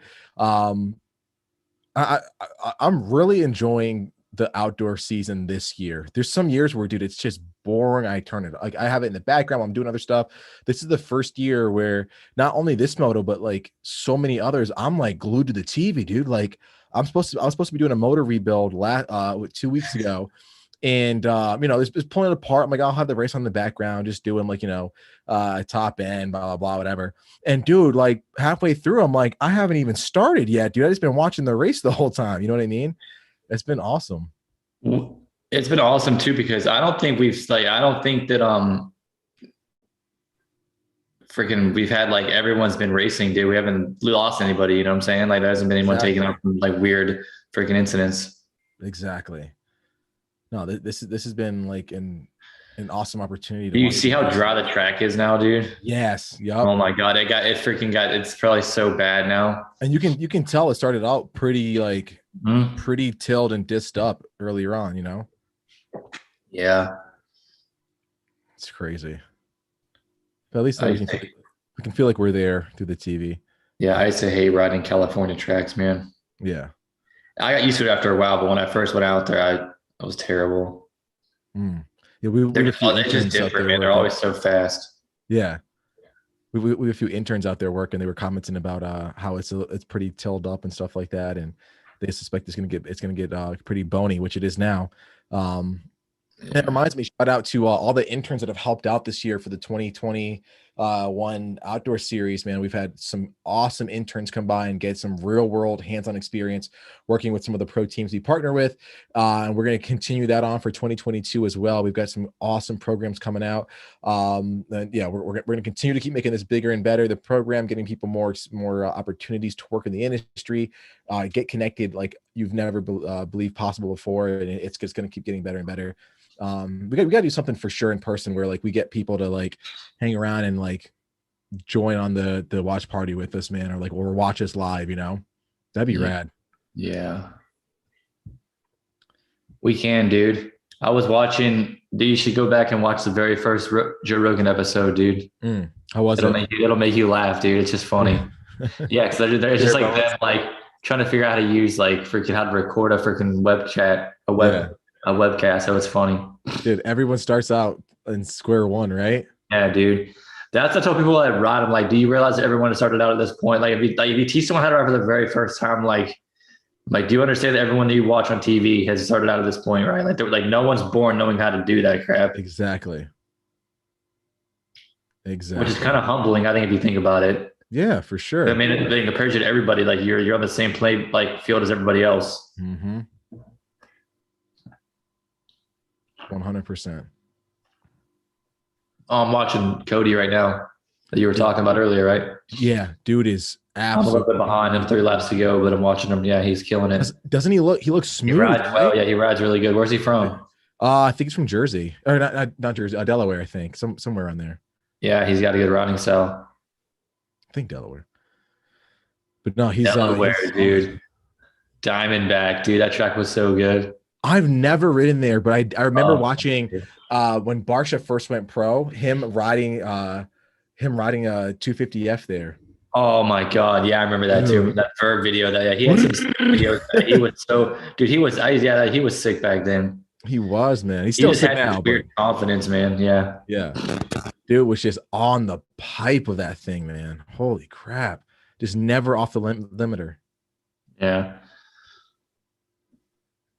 I'm really enjoying the outdoor season this year. There's some years where, dude, it's just boring. I turn it like I have it in the background. I'm doing other stuff. This is the first year where not only this moto, but like so many others, I'm like glued to the TV, dude. Like I was supposed to be doing a motor rebuild 2 weeks ago. And it's pulling it apart. I'm like, I'll have the race on the background, just doing like, top end, blah, blah, blah, whatever. And dude, like halfway through, I'm like, I haven't even started yet, dude. I just been watching the race the whole time. You know what I mean? It's been awesome. It's been awesome too, because I don't think that freaking we've had like everyone's been racing, dude. We haven't lost anybody, you know what I'm saying? Like there hasn't been anyone taken out from like weird freaking incidents. Exactly. No, this has been like an awesome opportunity. Do you see how dry the track is now, dude? Yes. Yep. Oh my god, it's probably so bad now. And you can tell it started out pretty pretty tilled and dissed up earlier on, Yeah. It's crazy. But at least we can feel like we're there through the TV. Yeah, I used to hate riding California tracks, man. Yeah. I got used to it after a while, but when I first went out there, I was terrible. Yeah, they're just different, man. They're always so fast. Yeah. we have a few interns out there working. They were commenting about how it's pretty tilled up and stuff like that, and they suspect it's gonna get pretty bony, which it is now. And it reminds me, shout out to all the interns that have helped out this year for the 2021 outdoor series, man. We've had some awesome interns come by and get some real world hands-on experience working with some of the pro teams we partner with. And we're going to continue that on for 2022 as well. We've got some awesome programs coming out. And yeah, we're going to continue to keep making this bigger and better. The program, getting people more opportunities to work in the industry, get connected like you've never believed possible before. And it's just going to keep getting better and better. We got to do something for sure in person where like we get people to like hang around and like join on the watch party with us, man, or watch us live, you know. That'd be rad. Yeah, we can, dude. I was watching, dude, you should go back and watch the very first Joe Rogan episode, dude. How was it? It'll make you laugh, dude. It's just funny. Yeah, because they're just like them, like trying to figure out how to use like freaking how to record a freaking web chat, a webcast. So it's funny. Dude, everyone starts out in square one, right? Yeah, dude. That's what I tell people that ride. I'm like, do you realize that everyone has started out at this point? Like, if you teach someone how to ride for the very first time, like, do you understand that everyone that you watch on TV has started out at this point, right? Like no one's born knowing how to do that crap. Exactly. Which is kind of humbling, I think, if you think about it. Yeah, for sure. I mean, in comparison to everybody, like you're on the same play like field as everybody else. 100%. Oh, I'm watching Cody right now that you were talking about earlier, right? Yeah, dude is absolutely. I'm a little bit behind him, 3 laps to go, but I'm watching him. Yeah, he's killing it. Doesn't he look? He looks smooth. He rides well. Yeah, he rides really good. Where's he from? I think he's from Jersey, or not Jersey, Delaware. I think somewhere around there. Yeah, he's got a good riding style. I think Delaware. But no, he's Delaware, dude. Diamondback, dude. That track was so good. I've never ridden there, but I remember watching when Barsha first went pro, him riding a 250F there. Oh my god, yeah, I remember that too. That Verb video that he had some videos. He was so dude. He was he was sick back then. He was, man. He's still sick now. Weird confidence, man. Yeah, yeah. Dude was just on the pipe of that thing, man. Holy crap! Just never off the limiter. Yeah.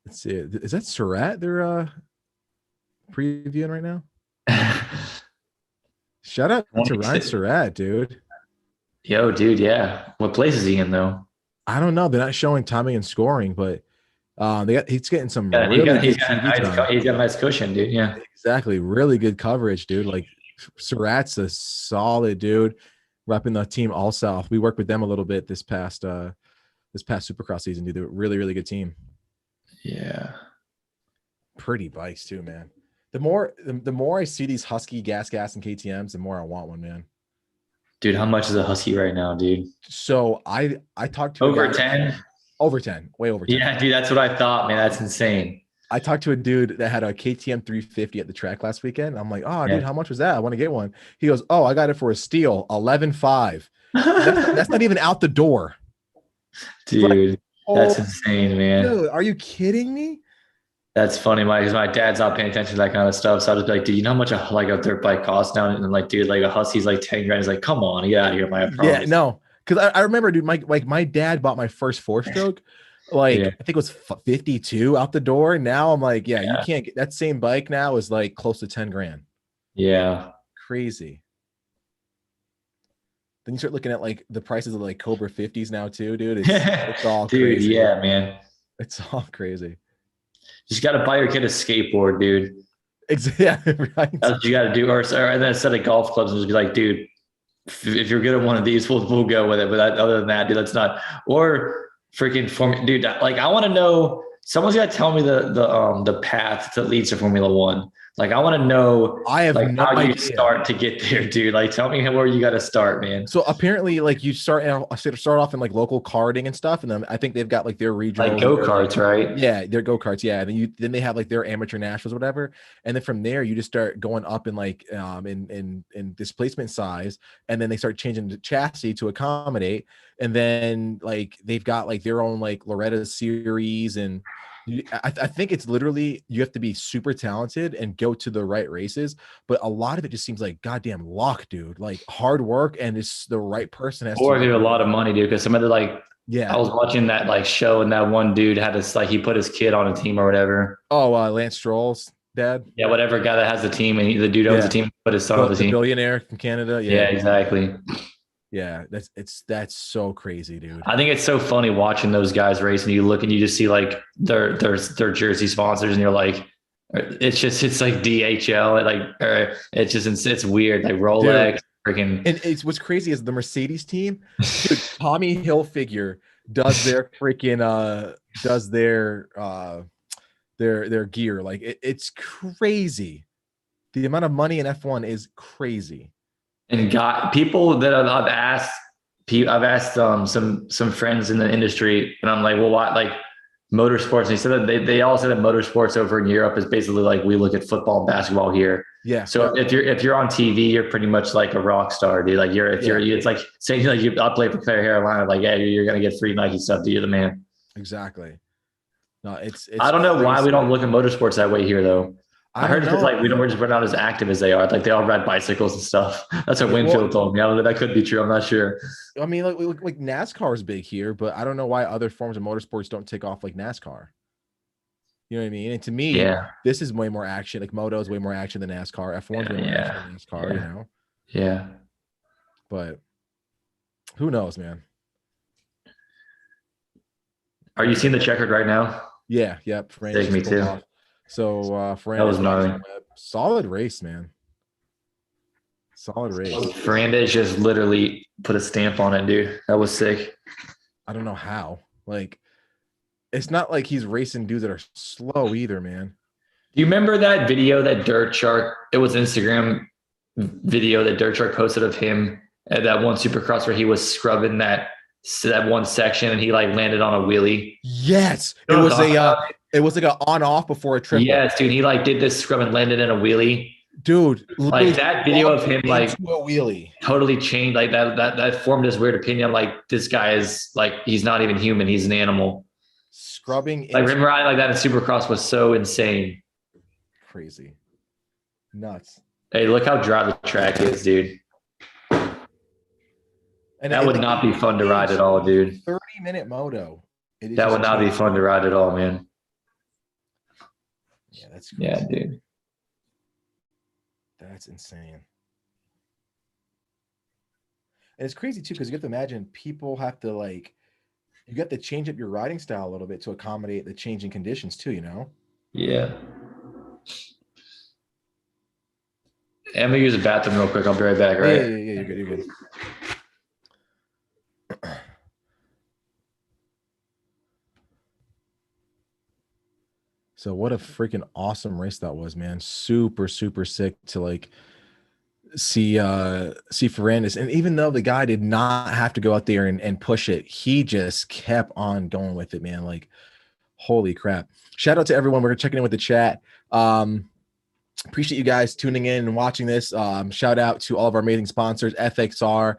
Let's see. Is that Surratt they're previewing right now? Shout out to Ryan Surratt, dude. Yo, dude, yeah. What place is he in though? I don't know. They're not showing timing and scoring, but he's getting some. He's got a nice cushion, dude. Yeah, exactly. Really good coverage, dude. Like Surratt's a solid dude, repping the team All South. We worked with them a little bit this past Supercross season, dude. They're a really, really good team. Yeah. Pretty bikes too, man. The more I see these Husky gas and KTMs, the more I want one, man. Dude, how much is a Husky right now, dude? So I talked to over 10? Over 10, way over 10. Yeah, dude, that's what I thought, man. That's insane. I talked to a dude that had a KTM 350 at the track last weekend. I'm like, oh, dude, how much was that? I want to get one. He goes, oh, I got it for a steal, 11.5. That's not even out the door. Dude, like, that's insane, man. Dude, are you kidding me? That's funny, because my dad's not paying attention to that kind of stuff. So I was like, dude, you know how much a dirt bike costs now? And I'm like, dude, like a Husky's like 10 grand. He's like, come on, get out of here, my promise. Yeah, no. Because I remember, dude, my dad bought my first 4-stroke. I think it was 52 out the door. Now I'm like, you can't get that same bike now is like close to 10 grand. Yeah. Crazy. Then you start looking at like the prices of like Cobra 50s now too, dude. It's all dude, crazy. Yeah, man. It's all crazy. Just got to buy your kid a skateboard, dude. Yeah, right. That's what you got to do. Or and then a set of golf clubs and just be like, dude, if you're good at one of these, we'll go with it. But other than that, dude, that's not. Or freaking dude. Like, I want to know. Someone's got to tell me the path that leads to Formula One. Like, I want to know. I have like no how idea. you start to get there, dude. Like, tell me where you got to start, man. So apparently, like, you start off in like local karting and stuff, and then I think they've got like their regional like go-karts, right? Yeah, their go-karts. Yeah, and then they have like their amateur nationals, or whatever, and then from there you just start going up in like in displacement size, and then they start changing the chassis to accommodate, and then like they've got like their own like Loretta series and I think it's literally you have to be super talented and go to the right races, but a lot of it just seems like goddamn luck, dude. Like hard work and it's the right person has to Or like, give a lot of money, dude. Because some of the like, I yeah. was watching that like show, and that one dude had this like he put his kid on a team or whatever. Oh, Lance Stroll's dad. Yeah, whatever guy that has the team, and the dude owns the Yeah, team, put his son on the the team. billionaire from Canada. Yeah, Yeah, exactly. yeah. That's so crazy, dude. I think it's so funny watching those guys race, and you look and you just see like their jersey sponsors, and you're like, it's like DHL, like it's just it's weird, like Dude, Rolex, freaking. and it's what's crazy is the Mercedes team, dude. Tommy Hilfiger does their freaking does their gear. Like it's crazy. The amount of money in F1 is crazy. And got people that I've asked some friends in the industry, and I'm like, well, why like motorsports? And they said that they all said that motorsports over in Europe is basically like we look at football and basketball here. Yeah. So if you're on TV, you're pretty much like a rock star, dude. Like it's like saying like you play for Carolina, like yeah, you're gonna get free Nike stuff, dude. You're the man. Exactly. No, it's I don't know crazy. why we don't look at motorsports that way here though. I I heard don't it's just know. like we're not as active as they are. Like they all ride bicycles and stuff. That's what Yeah, Winfield well, told me. I don't know, that could be true. I'm not sure. I mean, like NASCAR is big here, but I don't know why other forms of motorsports don't take off like NASCAR. You know what I mean? And to me, Yeah. this is way more action. Like Moto is way more action than NASCAR. F1's way more action Yeah. than NASCAR. You Yeah. know, Yeah. but who knows, man? Are you seeing the checkered right now? Yeah, yep. Ferrandis Take me just pulled too. off. So That was Ferrandis, gnarly. solid race, man. Solid race. Fernandez just literally put a stamp on it, dude. That was sick. I don't know how. Like, it's not like he's racing dudes that are slow either, man. Do you remember that video that Dirt Shark? It was Instagram video that Dirt Shark posted of him at that one Supercross where he was scrubbing that one section and he like landed on a wheelie. Yes, You know what I'm talking about? it was like a on off before a triple. Yes, dude. He like did this scrub and landed in a wheelie. Dude, literally Like that video of him like into a wheelie. totally changed. Like that formed this weird opinion. Like this guy is like he's not even human. He's an animal. Scrubbing Like him riding like that in Supercross was so insane. crazy. Nuts. Hey, look how dry the track is, dude. And That would not be fun to ride at all, dude. 30-minute moto. That would not be fun to ride at all, man. Yeah, that's crazy. Yeah, dude. That's insane. And it's crazy too, because you have to imagine people have to like you got to change up your riding style a little bit to accommodate the changing conditions too, you know? Yeah. I'm gonna use the bathroom real quick. I'll be right back, right? Yeah, you're good, you're good. So what a freaking awesome race that was, man. Super, super sick to like see Ferrandis. And even though the guy did not have to go out there and push it, he just kept on going with it, man. Like, holy crap. Shout out to everyone. We're checking in with the chat. Appreciate you guys tuning in and watching this. Shout out to all of our amazing sponsors: FXR,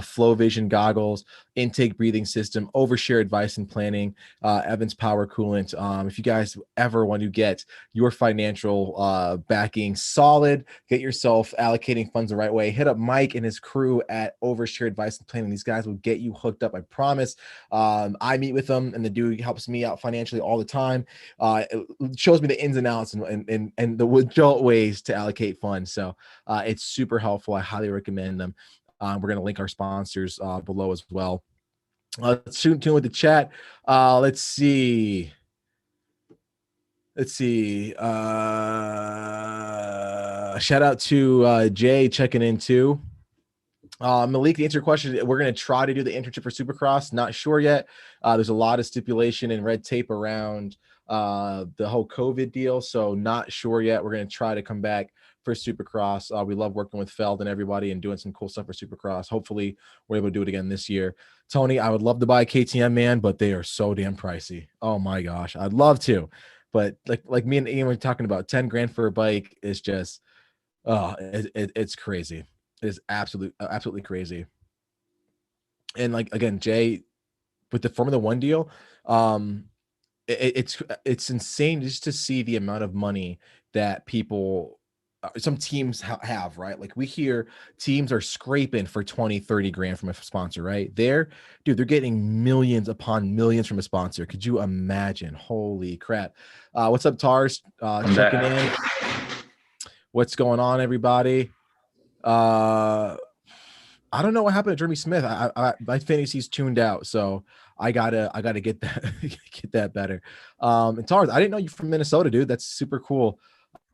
Flow Vision Goggles, Intake Breathing System, Overshare Advice and Planning, Evans Power Coolant. If you guys ever want to get your financial backing solid, get yourself allocating funds the right way, hit up Mike and his crew at Overshare Advice and Planning. These guys will get you hooked up, I promise. I meet with them, and the dude helps me out financially all the time. It shows me the ins and outs and the adult ways to allocate funds. So it's super helpful. I highly recommend them. We're going to link our sponsors below as well. Let's tune with the chat. Let's see. Shout out to Jay checking in too. Malik, to answer your question, we're going to try to do the internship for Supercross. Not sure yet. There's a lot of stipulation and red tape around the whole COVID deal. So not sure yet. We're going to try to come back for Supercross. We love working with Feld and everybody and doing some cool stuff for Supercross. Hopefully we're able to do it again this year. Tony, I would love to buy a KTM, man, but they are so damn pricey. Oh my gosh. I'd love to, but like me and Ian were talking about, 10 grand for a bike is just, it's crazy. It is absolutely crazy. And like, again, Jay, with the Formula One deal, it's insane just to see the amount of money that people some teams have, right? Like we hear teams are scraping for 20-30 grand from a sponsor, right? Dude, they're getting millions upon millions from a sponsor. Could you imagine? Holy crap. What's up, Tars? Checking in. What's going on, everybody? I don't know what happened to Jeremy Smith. My fantasy's tuned out, so I gotta get that get that better. And Tars, I didn't know you're from Minnesota, dude. That's super cool.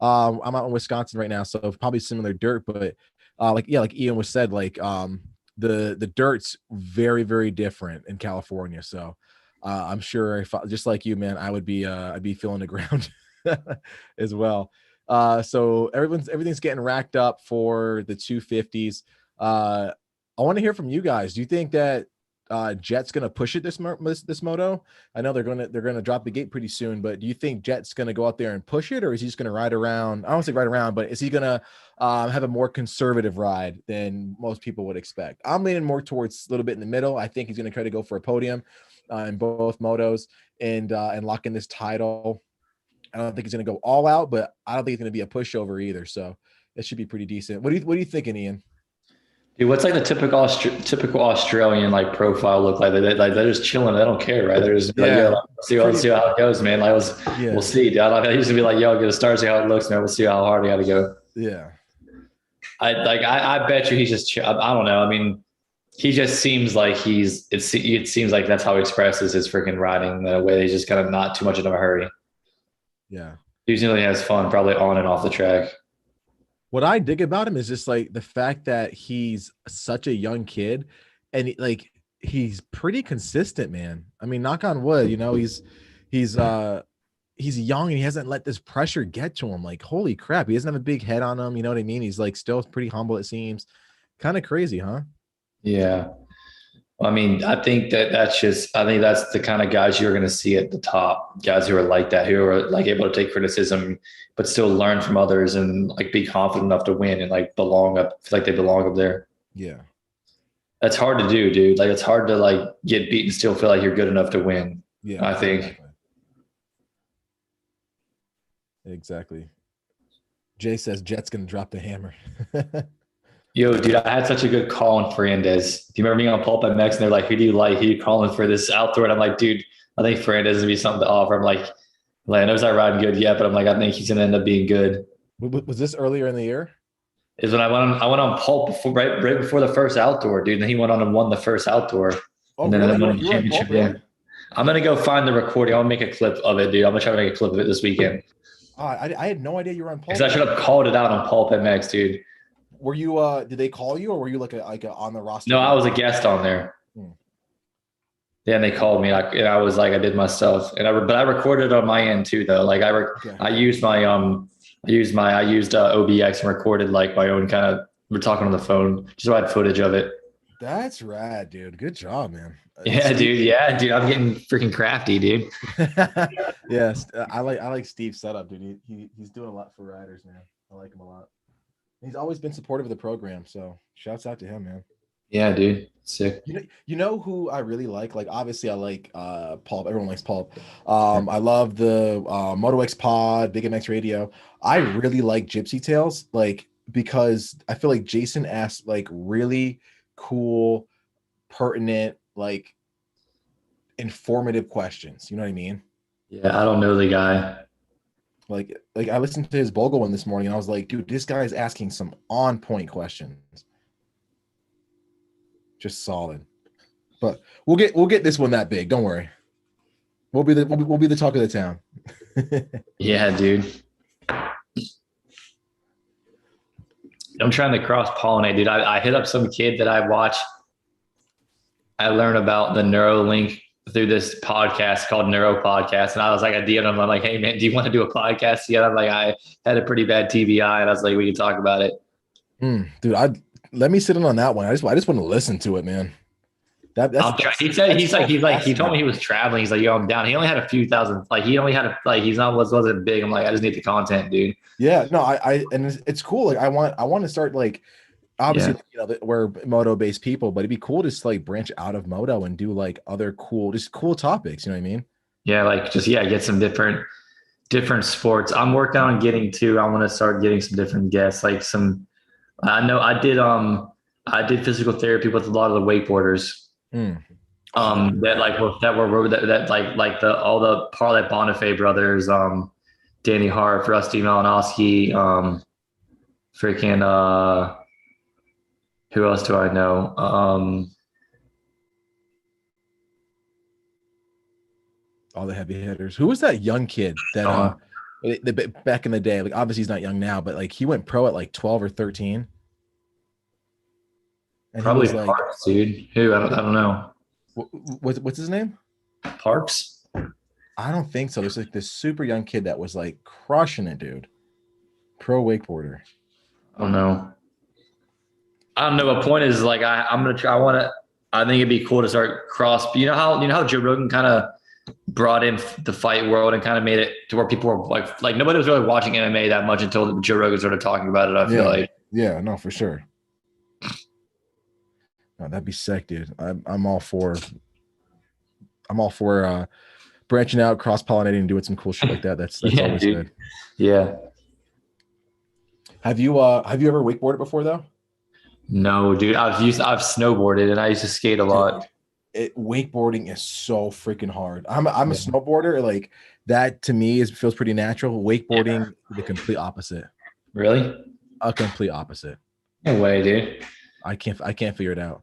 I'm out in Wisconsin right now, so probably similar dirt, but like Ian was said, like the dirt's very, very different in California. So I'm sure if just like you, man, I'd be feeling the ground as well. So everything's getting racked up for the 250s. I want to hear from you guys. Do you think that Jet's gonna push it this moto? I know they're gonna drop the gate pretty soon, but do you think Jet's gonna go out there and push it, or is he just gonna ride around? I don't say ride around, but is he gonna have a more conservative ride than most people would expect? I'm leaning more towards a little bit in the middle. I think he's gonna try to go for a podium in both motos and lock in this title. I don't think he's gonna go all out, but I don't think it's gonna be a pushover either. So it should be pretty decent. What are you thinking, Ian? Dude, what's like the typical Australian like profile look like? They're just chilling. They don't care, right? They're just like, yo, let's see how it goes, man. Like, we'll see. Dude. I used to be like, yo, get a start, see how it looks, man. We'll see how hard I got to go. Yeah. I bet you he's just. I don't know. I mean, he just seems like it seems like that's how he expresses his freaking riding in a way. He's just kind of not too much in a hurry. Yeah. He usually has fun, probably on and off the track. What I dig about him is just like the fact that he's such a young kid and he's pretty consistent, man. I mean, knock on wood, he's young and he hasn't let this pressure get to him. Like, holy crap, he doesn't have a big head on him. You know what I mean? He's like still pretty humble, it seems. Kind of crazy, huh? Yeah. I mean, I think that's the kind of guys you're going to see at the top, guys who are like that, who are like able to take criticism, but still learn from others and like be confident enough to win and like feel like they belong up there. Yeah. That's hard to do, dude. Like, it's hard to like get beat and still feel like you're good enough to win. Yeah. I think. Exactly. Jay says Jet's going to drop the hammer. Yo, dude, I had such a good call on Fernandez. Do you remember being on Pulp MX and they're like, who do you like? Who you calling for this outdoor? And I'm like, dude, I think Fernandez would be something to offer. I'm like, Lando's not riding good yet, but I'm like, I think he's going to end up being good. Was this earlier in the year? Is when I went on Pulp right before the first outdoor, dude. And then he went on and won the first outdoor. Oh, and then really? won the championship. Yeah. I'm going to go find the recording. I'll make a clip of it, dude. I'm going to try to make a clip of it this weekend. I had no idea you were on Pulp. Because I should have called it out on Pulp MX, dude. Were you did they call you or were you like a on the roster? No, I was a guest on there. Yeah, and they called me. I was like, I did my stuff, but I recorded it on my end too, though. Like I used OBX and recorded like my own kind of. We're talking on the phone, just so I had footage of it. That's rad, dude. Good job, man. Yeah, dude. Yeah, dude. I'm getting freaking crafty, dude. Yes, I like Steve's setup, dude. He's doing a lot for riders, man. I like him a lot. He's always been supportive of the program, so shouts out to him, man. Yeah, dude. Sick. You know who I really like? Like, obviously, I like Pulp. Everyone likes Pulp. I love the Moto X Pod, Big MX Radio. I really like Gypsy Tales, like, because I feel like Jason asked like really cool, pertinent, like informative questions. You know what I mean? Yeah, I don't know the guy. Like I listened to his Bogle one this morning and I was like, dude, this guy's asking some on point questions. Just solid. But we'll get this one that big. Don't worry. We'll be the talk of the town. Yeah, dude. I'm trying to cross pollinate, dude. I hit up some kid that I watch. I learned about the Neuralink through this podcast called Neuro Podcast. And I was like, I DM'd him. I'm like, hey man, do you want to do a podcast? Yeah. I'm like, I had a pretty bad TBI and I was like, we can talk about it. Dude, let me sit in on that one. I just want to listen to it, man. He told me he was traveling. He's like, yo, I'm down. He only had a few thousand. Like he only had wasn't big. I'm like, I just need the content, dude. Yeah, no, and it's cool. Like I want to start like, obviously, we're moto based people, but it'd be cool to just like branch out of moto and do like other cool topics. You know what I mean? Yeah, like just get some different sports. I'm working on getting to. I want to start getting some different guests, like some. I know I did physical therapy with a lot of the wakeboarders. Mm. Oh, That like the all the Parlay Bonifay brothers, Danny Hart, Rusty Malinowski, freaking who else do I know? all the heavy hitters. Who was that young kid that back in the day? Like obviously he's not young now, but like he went pro at like 12 or 13. And he Probably was like, Parks, dude. Who I don't know. what's his name? Parks? I don't think so. There's like this super young kid that was like crushing it, dude. Pro wakeboarder. I don't know. I don't know. The point is like I'm gonna try. I think it'd be cool to start cross. You know how Joe Rogan kind of brought in the fight world and kind of made it to where people were like nobody was really watching MMA that much until Joe Rogan started talking about it. I feel like. Yeah, no, for sure. No, that'd be sick, dude. I'm all for branching out, cross pollinating, and doing some cool shit like that. That's always dude. good. Yeah. Have you ever wakeboarded before though? No, dude. I've snowboarded and I used to skate a lot. Wakeboarding is so freaking hard. I'm a snowboarder. Like that to me feels pretty natural. Wakeboarding, the complete opposite. Really? A complete opposite. No way, dude. I can't figure it out.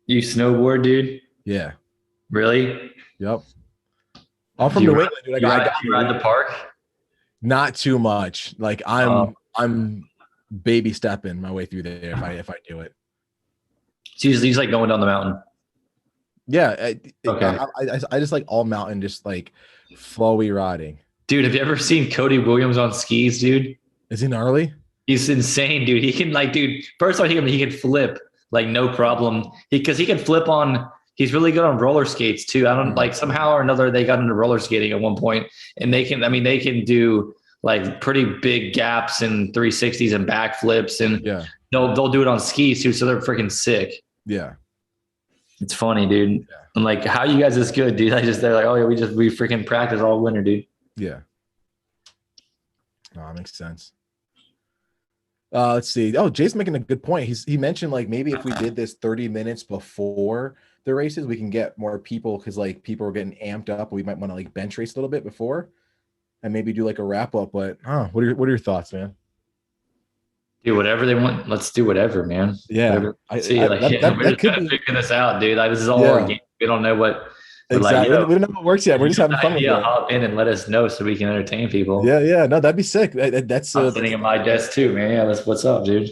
You snowboard, dude? Yeah. Really? Yep. I'm from New England, dude. I ride the park? Not too much. Like I'm baby stepping my way through there if I do it. So you just like going down the mountain. Yeah. Okay. I just like all mountain, just like flowy riding. Dude, have you ever seen Cody Williams on skis, dude? Is he gnarly? He's insane, dude. He can first of all, he can flip like no problem. Because he can flip on. He's really good on roller skates too. I don't like somehow or another they got into roller skating at one point, and they can do like pretty big gaps and 360s and backflips, and they'll do it on skis too. So they're freaking sick. Yeah, it's funny, dude. Yeah. I'm like, how you guys this good, dude? They're like, oh yeah, we freaking practice all winter, dude. Yeah. No, that makes sense. Let's see. Oh, Jay's making a good point. He mentioned like maybe if we did this 30 minutes before the races, we can get more people because like people are getting amped up. We might want to like bench race a little bit before and maybe do like a wrap up. But what are your thoughts, man? Do whatever they want. Let's do whatever, man. Yeah. We're just trying to figure this out, dude. This is all organic. We don't know what. Exactly. We don't know how it works yet. We're just having fun with it. Hop in and let us know so we can entertain people. Yeah. No, that'd be sick. That's sitting at my desk too, man. Yeah, that's what's up, dude.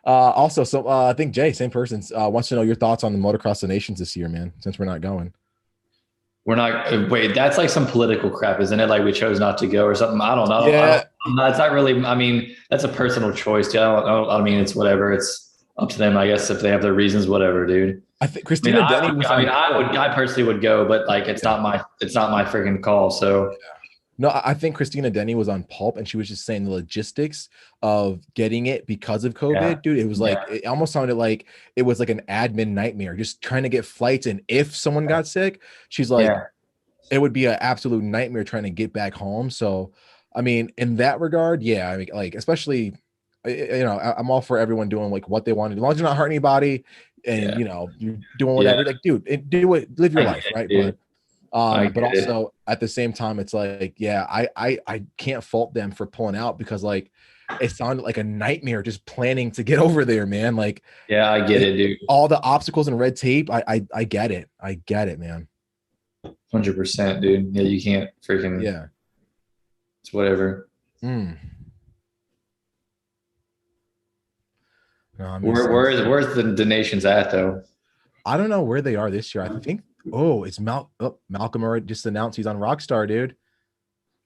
Also, I think Jay, same person, wants to know your thoughts on the Motocross of the Nations this year, man. Since we're not going, Wait, that's like some political crap, isn't it? Like we chose not to go or something. I don't know. Yeah. It's not really. I mean, that's a personal choice. Dude. I mean, it's whatever. It's up to them, I guess, if they have their reasons. Whatever, dude. I think Christina Denny. I personally would go, but like, it's not my freaking call. So. Yeah. No, I think Christina Denny was on Pulp and she was just saying the logistics of getting it because of COVID, dude. It was like, it almost sounded like it was like an admin nightmare, just trying to get flights. And if someone got sick, she's like, it would be an absolute nightmare trying to get back home. So, I mean, in that regard, I mean, like, especially, I'm all for everyone doing like what they want to do, as long as you're not hurting anybody and, you're doing whatever, like, dude, do it, live your life. Right. But also at the same time, it's like, I can't fault them for pulling out because like it sounded like a nightmare just planning to get over there, man. Like, I get it, dude. All the obstacles and red tape. I get it. I get it, man. 100%, dude. Yeah, you can't freaking. Yeah. It's whatever. No, where's the nations at though? I don't know where they are this year. I think. Oh, it's Malcolm already just announced he's on Rockstar, dude.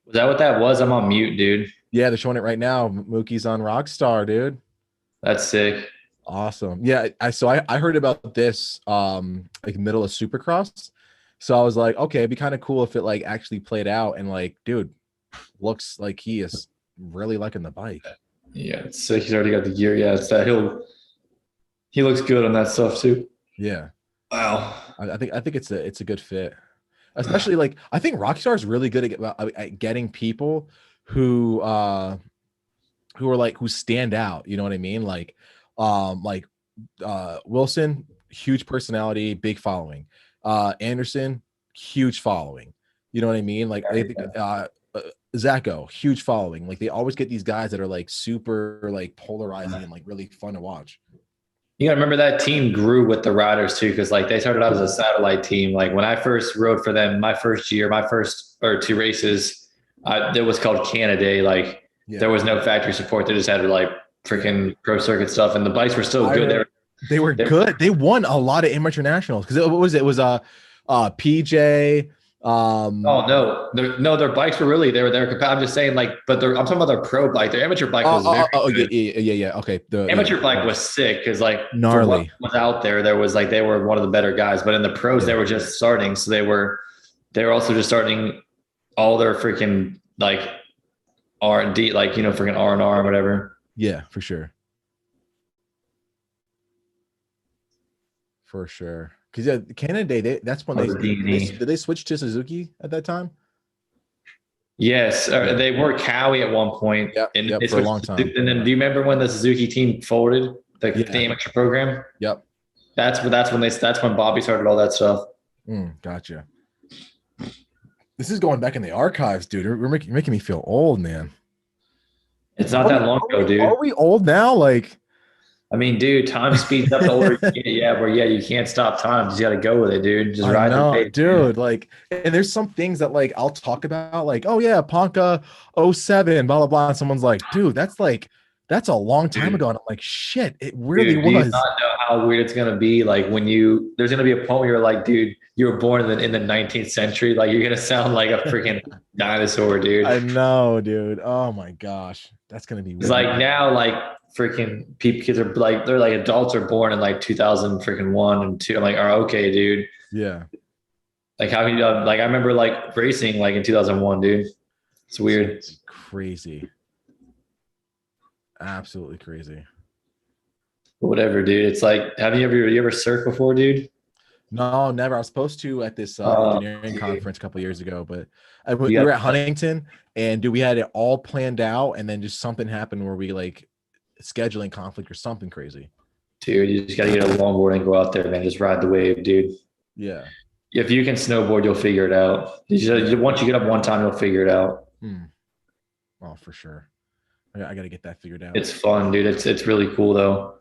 Was that what that was? I'm on mute, dude. Yeah, they're showing it right now. Mookie's on Rockstar, dude. That's sick. Awesome. Yeah, I heard about this like middle of Supercross. So I was like, okay, it'd be kind of cool if it like actually played out and like, dude, looks like he is really liking the bike. Yeah, it's sick. He's already got the gear. Yeah, it's that he looks good on that stuff too. Yeah. Wow. I think it's a good fit. especially like I think Rockstar is really good at getting people who are like who stand out. You know what I mean? Like Wilson, huge personality, big following. Anderson, huge following. You know what I mean? Like I think Zacho, huge following. Like they always get these guys that are like super like polarizing and like really fun to watch. You gotta remember that team grew with the riders too, because like they started out as a satellite team. Like when I first rode for them, my first year, my first or two races, it was called Canada. Like there was no factory support. They just had like freaking pro circuit stuff, and the bikes were still good. They were good. They won a lot of amateur nationals because what was it? It was PJ. Oh no, their bikes were really they were I'm just saying like, but I'm talking about their pro bike. Their amateur bike was very good. Yeah. Okay, the amateur bike was sick because like gnarly was out there was like they were one of the better guys, but in the pros they were just starting, so they were also just starting all their freaking like R&D, like freaking R&R or whatever. Yeah, for sure. For sure. Because Canada, that's when did they switch to Suzuki at that time? Yes, they were Cowie at one point. Yep, for a long time. And then, do you remember when the Suzuki team folded the amateur program? Yep. That's when Bobby started all that stuff. Gotcha. This is going back in the archives, dude. You're making me feel old, man. It's not that long ago, dude. Are we old now? Like. I mean, dude, time speeds up the older you get. You can't stop time. You just got to go with it, dude. Just ride the pace, dude. Like, and there's some things that like I'll talk about, like, oh yeah, Ponca 07, blah blah blah. And someone's like, dude, that's a long time ago. And I'm like, shit, it really was. Do you not know how weird it's gonna be? Like when there's gonna be a point where you're like, dude, you were born in the 19th century. Like you're gonna sound like a freaking dinosaur, dude. I know, dude. Oh my gosh, that's gonna be weird. It's like now, like freaking kids are like they're like adults are born in like 2001 and 2. I'm like, oh, okay, dude. Yeah. Like how can you like I remember like racing like in 2001, dude. It's weird. It's crazy. Absolutely crazy. Whatever, dude. It's like, you ever surfed before, dude? No, never. I was supposed to at this engineering conference a couple years ago, but we were at Huntington, and dude, we had it all planned out, and then just something happened where we like scheduling conflict or something crazy. Dude, you just gotta get a longboard and go out there, man. Just ride the wave, dude. Yeah. If you can snowboard, you'll figure it out. Once you get up one time, you'll figure it out. Oh, for sure. I got to get that figured out. It's fun, dude. It's really cool though.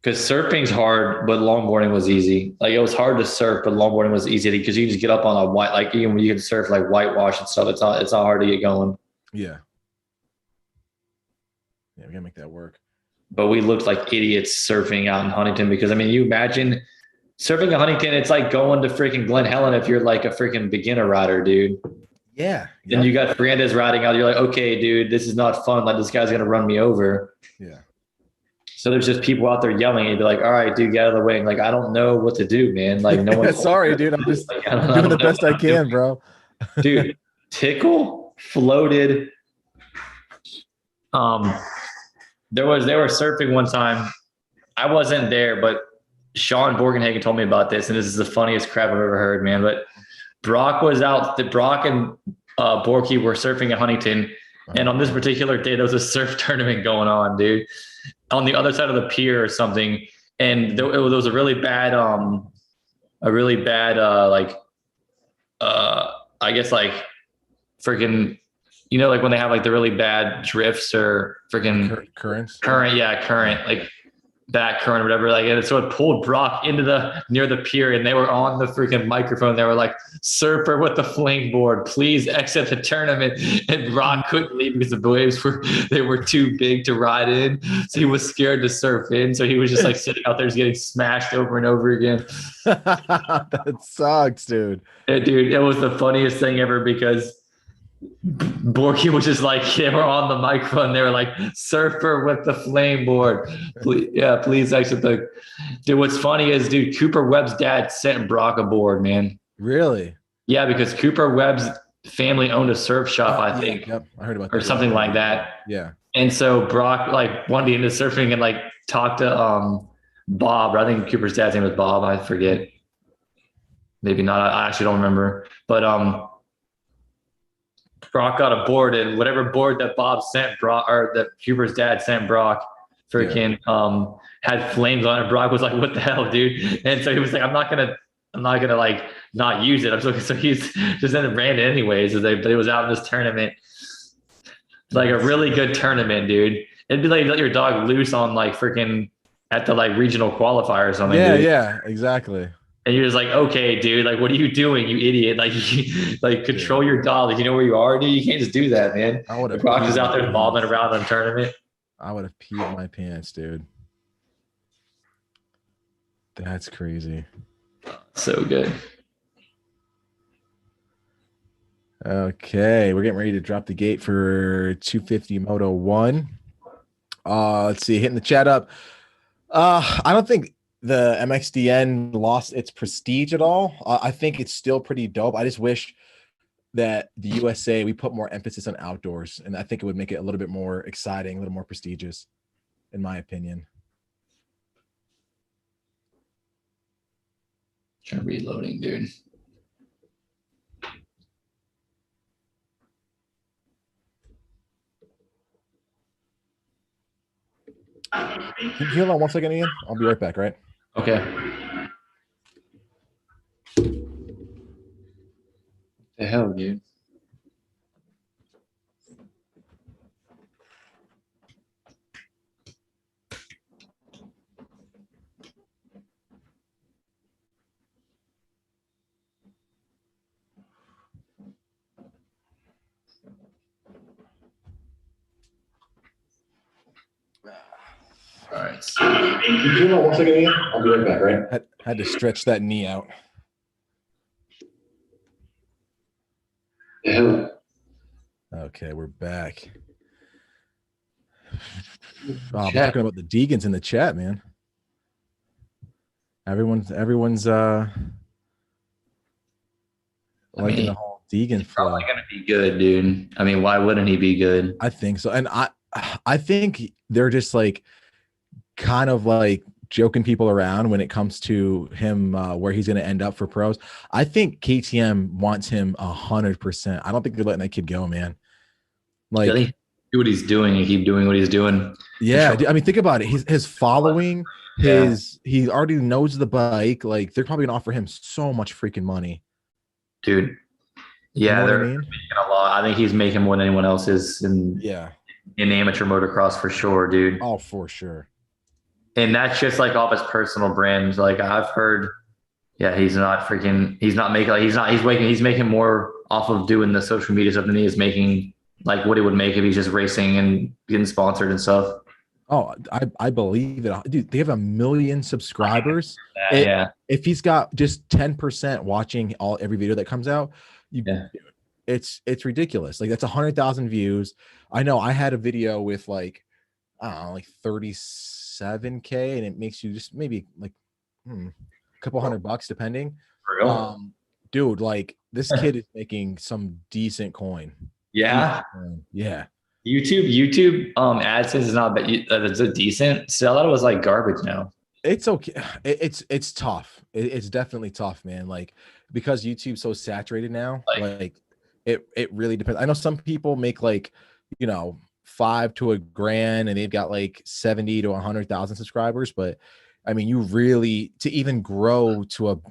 Because surfing's hard, but longboarding was easy. Like it was hard to surf, but longboarding was easy because you just get up on a white, like even when you can surf like whitewash and stuff. It's not hard to get going. Yeah. Yeah, we gotta make that work. But we looked like idiots surfing out in Huntington because I mean, you imagine surfing in Huntington, it's like going to freaking Glen Helen if you're like a freaking beginner rider, dude. Yeah. And you got Fernandez riding out. You're like, okay, dude, this is not fun. Like this guy's gonna run me over. Yeah. So there's just people out there yelling, and you'd be like, all right, dude, get out of the way. And like, I don't know what to do, man. Like no one. Sorry, dude. I'm just doing the best I can, bro. Dude, Tickle floated. They were surfing one time. I wasn't there, but Sean Borgenhagen told me about this, and this is the funniest crap I've ever heard, man. But Brock was out. Brock and Borky were surfing at Huntington, and on this particular day, there was a surf tournament going on, dude, on the other side of the pier or something. And there was a really bad, I guess like freaking, like when they have like the really bad drifts or freaking current, like back current or whatever. Like, and so it pulled Brock near the pier, and they were on the freaking microphone. They were like, surfer with the fling board, please exit the tournament. And Brock couldn't leave because the waves were too big to ride in. So he was scared to surf in. So he was just like sitting out there just getting smashed over and over again. That sucks, dude. Dude, it was the funniest thing ever because Borky was just like, they were on the microphone. They were like, surfer with the flame board. Please exit the. Dude, what's funny is, dude, Cooper Webb's dad sent Brock a board, man. Really? Yeah, because Cooper Webb's family owned a surf shop, I think. Yep, I heard about that. Or something like that. Yeah. And so Brock like wanted to be into surfing and like talked to Bob. I think Cooper's dad's name was Bob. I forget. maybe not. I actually don't remember. But Brock got a board, and whatever board that Bob sent Brock, or that Huber's dad sent Brock, freaking had flames on it. Brock was like, "What the hell, dude?" And so he was like, I'm not gonna like not use it." So he's just then ran it anyways. But it was out in this tournament, like a really good tournament, dude. It'd be like let your dog loose on like freaking at the like regional qualifier or something, Yeah, dude. yeah, exactly. And you're just like, okay, dude, like, what are you doing, you idiot? Like, like control your dog. Like, you know where you are, dude. You can't just do that, man. I would The have Brock is peed out my there bobbing pants. around in the tournament. I would have peed my pants, dude. That's crazy. So good. Okay, we're getting ready to drop the gate for 250 Moto 1. Let's see, hitting the chat up. I don't think the MXDN lost its prestige at all. I think it's still pretty dope. I just wish that the USA, we put more emphasis on outdoors, and I think it would make it a little bit more exciting, a little more prestigious, in my opinion. Trying reloading, dude. Can you hold on 1 second, Ian? I'll be right back, right? Okay. The hell, dude. All right. So, Can you hold on 1 second, Ian? I'll be right back, right? Had to stretch that knee out. the hell. Okay, we're back. We're talking about the Degans in the chat, man. Everyone's liking the whole Deegan flow. Probably gonna be good, dude. I mean, why wouldn't he be good? I think so, and I think they're just like kind of like joking people around when it comes to him where he's going to end up for pros. I think KTM wants him 100%. I don't think they're letting that kid go, man. Like, really? Do what he's doing and keep doing what he's doing. Yeah, I mean, think about it. His following, he already knows the bike. Like, they're probably gonna offer him so much freaking money, dude. Yeah, you know they're making a lot. I think he's making more than anyone else is in amateur motocross for sure, dude. Oh, for sure. And that's just like off his personal brand. Like I've heard, he's not making like he's making more off of doing the social media stuff than he is making like what he would make if he's just racing and getting sponsored and stuff. Oh, I believe it. Dude, they have 1 million subscribers. If he's got just 10% watching every video that comes out, it's ridiculous. Like that's 100,000 views. I know I had a video with like, I don't know, like 37K, and it makes you just maybe like a couple $100 depending. Dude, like this kid is making some decent coin. Yeah. Yeah. YouTube AdSense is not bad. It's a decent. So I thought it was like garbage now. It's okay. It's tough. It's definitely tough, man. Like because YouTube's so saturated now, like it really depends. I know some people make like, you know, $5 to $1,000 and they've got like 70 to 100,000 subscribers, but I mean, you really to even grow to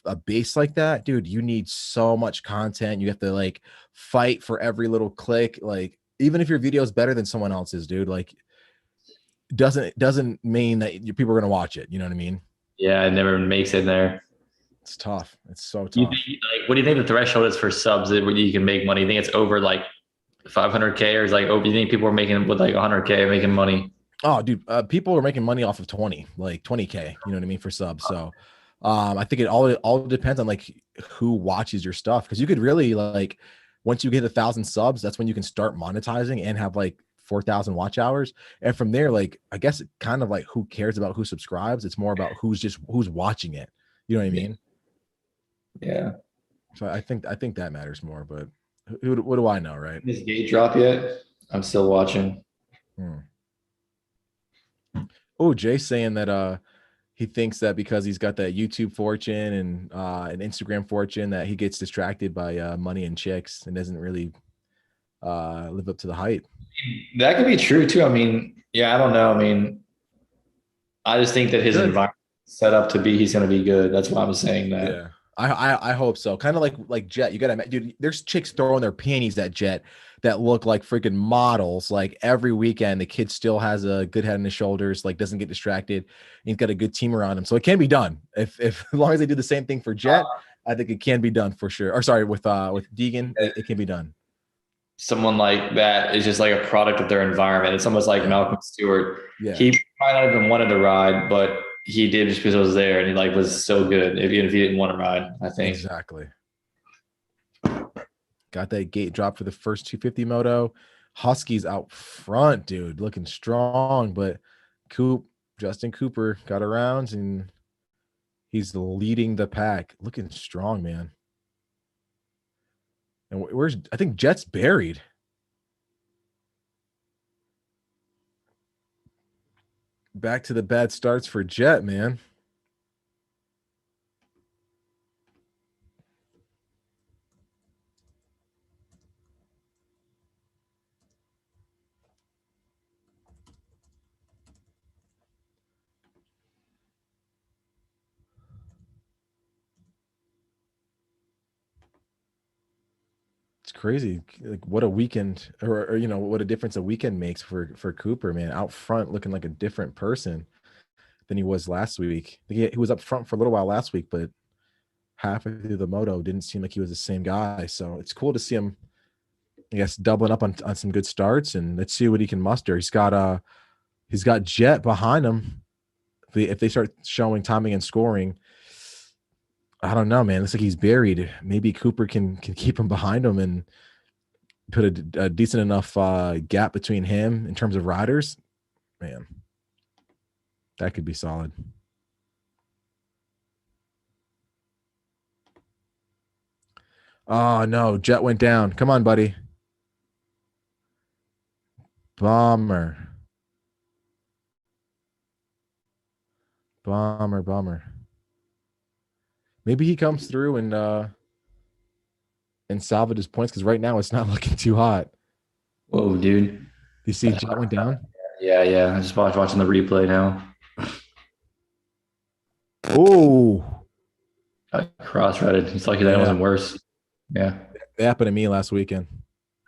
a base like that, dude, you need so much content. You have to like fight for every little click. Like even if your video is better than someone else's, dude, like doesn't mean that your people are going to watch it. You know what I mean? Yeah, it never makes it there. It's tough. It's so tough. Like, what do you think the threshold is for subs where you can make money? You think it's over like 500K, or is like over? You think people are making with like 100K making money? Oh, dude, people are making money off of 20K. You know what I mean for subs. So, I think it all depends on like who watches your stuff, because you could really like once you get 1,000 subs, that's when you can start monetizing and have like 4,000 watch hours, and from there, like I guess it kind of like who cares about who subscribes? It's more about who's watching it. You know what I mean? Yeah. So I think that matters more. But what do I know, right? Is gate drop yet? I'm still watching. Oh, Jay's saying that he thinks that because he's got that YouTube fortune and an Instagram fortune that he gets distracted by money and chicks and doesn't really live up to the hype. That could be true too. I mean, yeah, I don't know. I mean, I just think that his Good. environment is set up to be he's going to be good. That's why I'm saying that. Yeah. I hope so. Kind of like Jet. You gotta, dude. There's chicks throwing their panties at Jet that look like freaking models. Like every weekend, the kid still has a good head on his shoulders. Like doesn't get distracted. He's got a good team around him, so it can be done. If as long as they do the same thing for Jet, I think it can be done for sure. Or sorry, with Deegan, it can be done. Someone like that is just like a product of their environment. It's almost like Malcolm Stewart. Yeah. He might not even wanted to ride, but he did just because it was there, and he like was so good. Even if he didn't want to ride, I think. Exactly. Got that gate drop for the first 250 moto. Huskies out front, dude, looking strong. But Justin Cooper got around and he's leading the pack, looking strong, man. And I think Jet's buried. Back to the bad starts for Jet, man. It's crazy, like what a weekend, or you know what a difference a weekend makes for Cooper, man. Out front, looking like a different person than he was last week. He was up front for a little while last week, but halfway through the moto, didn't seem like he was the same guy. So it's cool to see him, I guess, doubling up on some good starts, and let's see what he can muster. He's got Jet behind him. If they start showing timing and scoring, I don't know, man. Looks like he's buried. Maybe Cooper can keep him behind him and put a decent enough gap between him in terms of riders. Man, that could be solid. Oh no, Jet went down. Come on, buddy. Bummer. Maybe he comes through and salvage his points, because right now it's not looking too hot. Whoa, dude. You see Jet went down? Yeah. I just watching the replay now. Oh, Cross-threaded. It's lucky that wasn't worse. Yeah. That happened to me last weekend.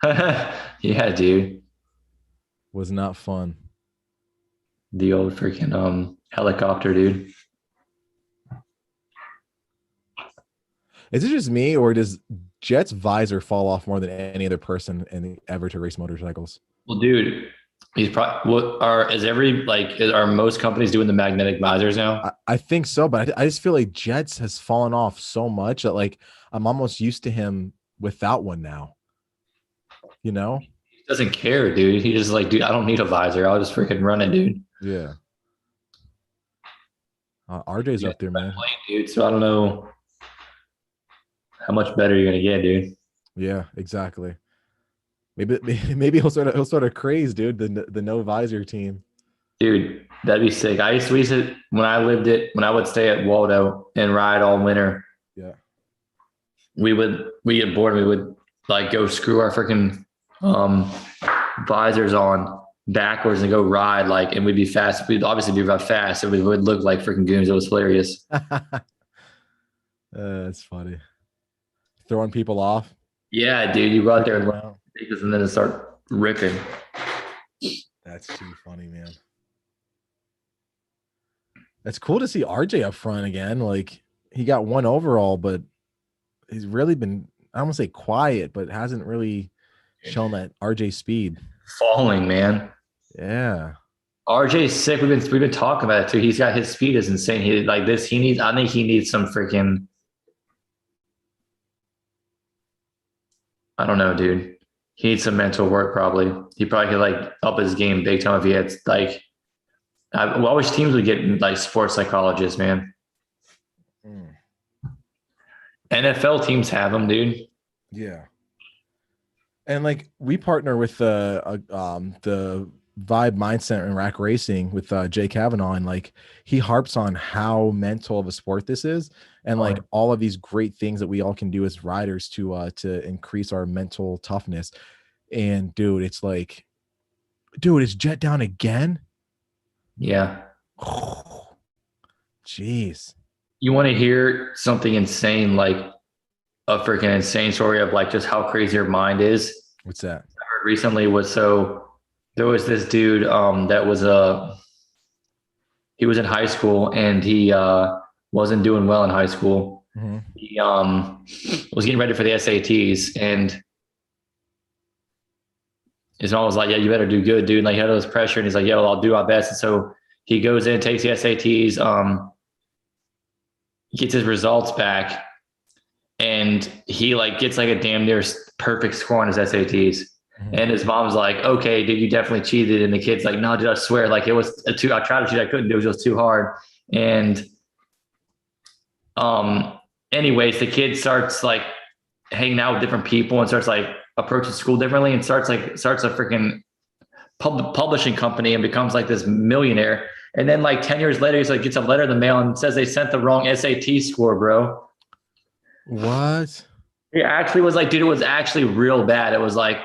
Yeah, dude. Was not fun. The old freaking helicopter, dude. Is it just me, or does Jet's visor fall off more than any other person ever to race motorcycles? Well, dude, he's probably are most companies doing the magnetic visors now? I think so, but I just feel like Jet's has fallen off so much that like I'm almost used to him without one now. You know? He doesn't care, dude. He just like, dude, I don't need a visor. I'll just freaking run it, dude. Yeah. RJ's up there, man. Dude, so I don't know how much better you're gonna get, dude. Yeah, exactly. Maybe he'll sort of craze, dude. The no visor team. Dude, that'd be sick. I used to when I would stay at Waldo and ride all winter. Yeah. We get bored and we would like go screw our freaking visors on backwards and go ride, like, and we'd be fast. We'd obviously be about fast, and we would look like freaking goons. It was hilarious. That's funny. Throwing people off. Yeah, dude, you go out there and then start ripping. That's too funny, man. It's cool to see RJ up front again. Like, he got one overall, but he's really been, I don't want to say quiet, but hasn't really shown that RJ speed. Falling, man. Yeah. RJ's sick. We've been talking about it too. He's got, his speed is insane. I think he needs some freaking, I don't know, dude. He needs some mental work probably. He probably could like up his game big time if he had like, I wish teams would get like sports psychologists, man. NFL teams have them, dude. Yeah. And like we partner with the Vibe Mindset and Rack Racing with Jay Kavanaugh, and like he harps on how mental of a sport this is, and like all of these great things that we all can do as riders to increase our mental toughness. And dude, it's like, dude, is Jet down again? Yeah. Oh, jeez. You want to hear something insane, like a freaking insane story of like just how crazy your mind is? What's that? I heard recently was there was this dude that was he was in high school and he wasn't doing well in high school. Mm-hmm. He was getting ready for the SATs, and his mom was like, "Yeah, you better do good, dude." And like he had all this pressure, and he's like, "Yeah, well, I'll do my best." And so he goes in, takes the SATs, gets his results back, and he like gets like a damn near perfect score on his SATs. Mm-hmm. And his mom's like, "Okay, dude, you definitely cheated." And the kid's like, "No, dude, I swear, like it was I tried to cheat, I couldn't do it. It was just too hard." And anyways, the kid starts like hanging out with different people and starts like approaching school differently, and starts a freaking publishing company and becomes like this millionaire. And then like 10 years later, he's like gets a letter in the mail and says they sent the wrong SAT score, bro. What? It actually was like, dude, it was actually real bad. It was like,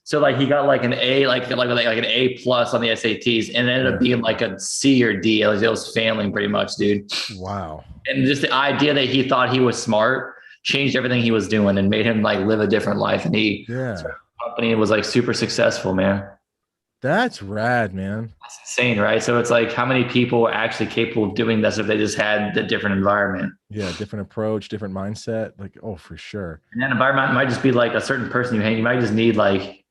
so like he got like an A, like an A+ on the SATs, and it ended up being like a C or D. It was failing pretty much, dude. Wow. And just the idea that he thought he was smart changed everything he was doing and made him like live a different life. And he started a company and was like super successful, man. That's rad, man. That's insane, right? So it's like, how many people are actually capable of doing this if they just had the different environment? Yeah, different approach, different mindset. Like, oh, for sure. And that environment might just be like a certain person you hang. You might just need like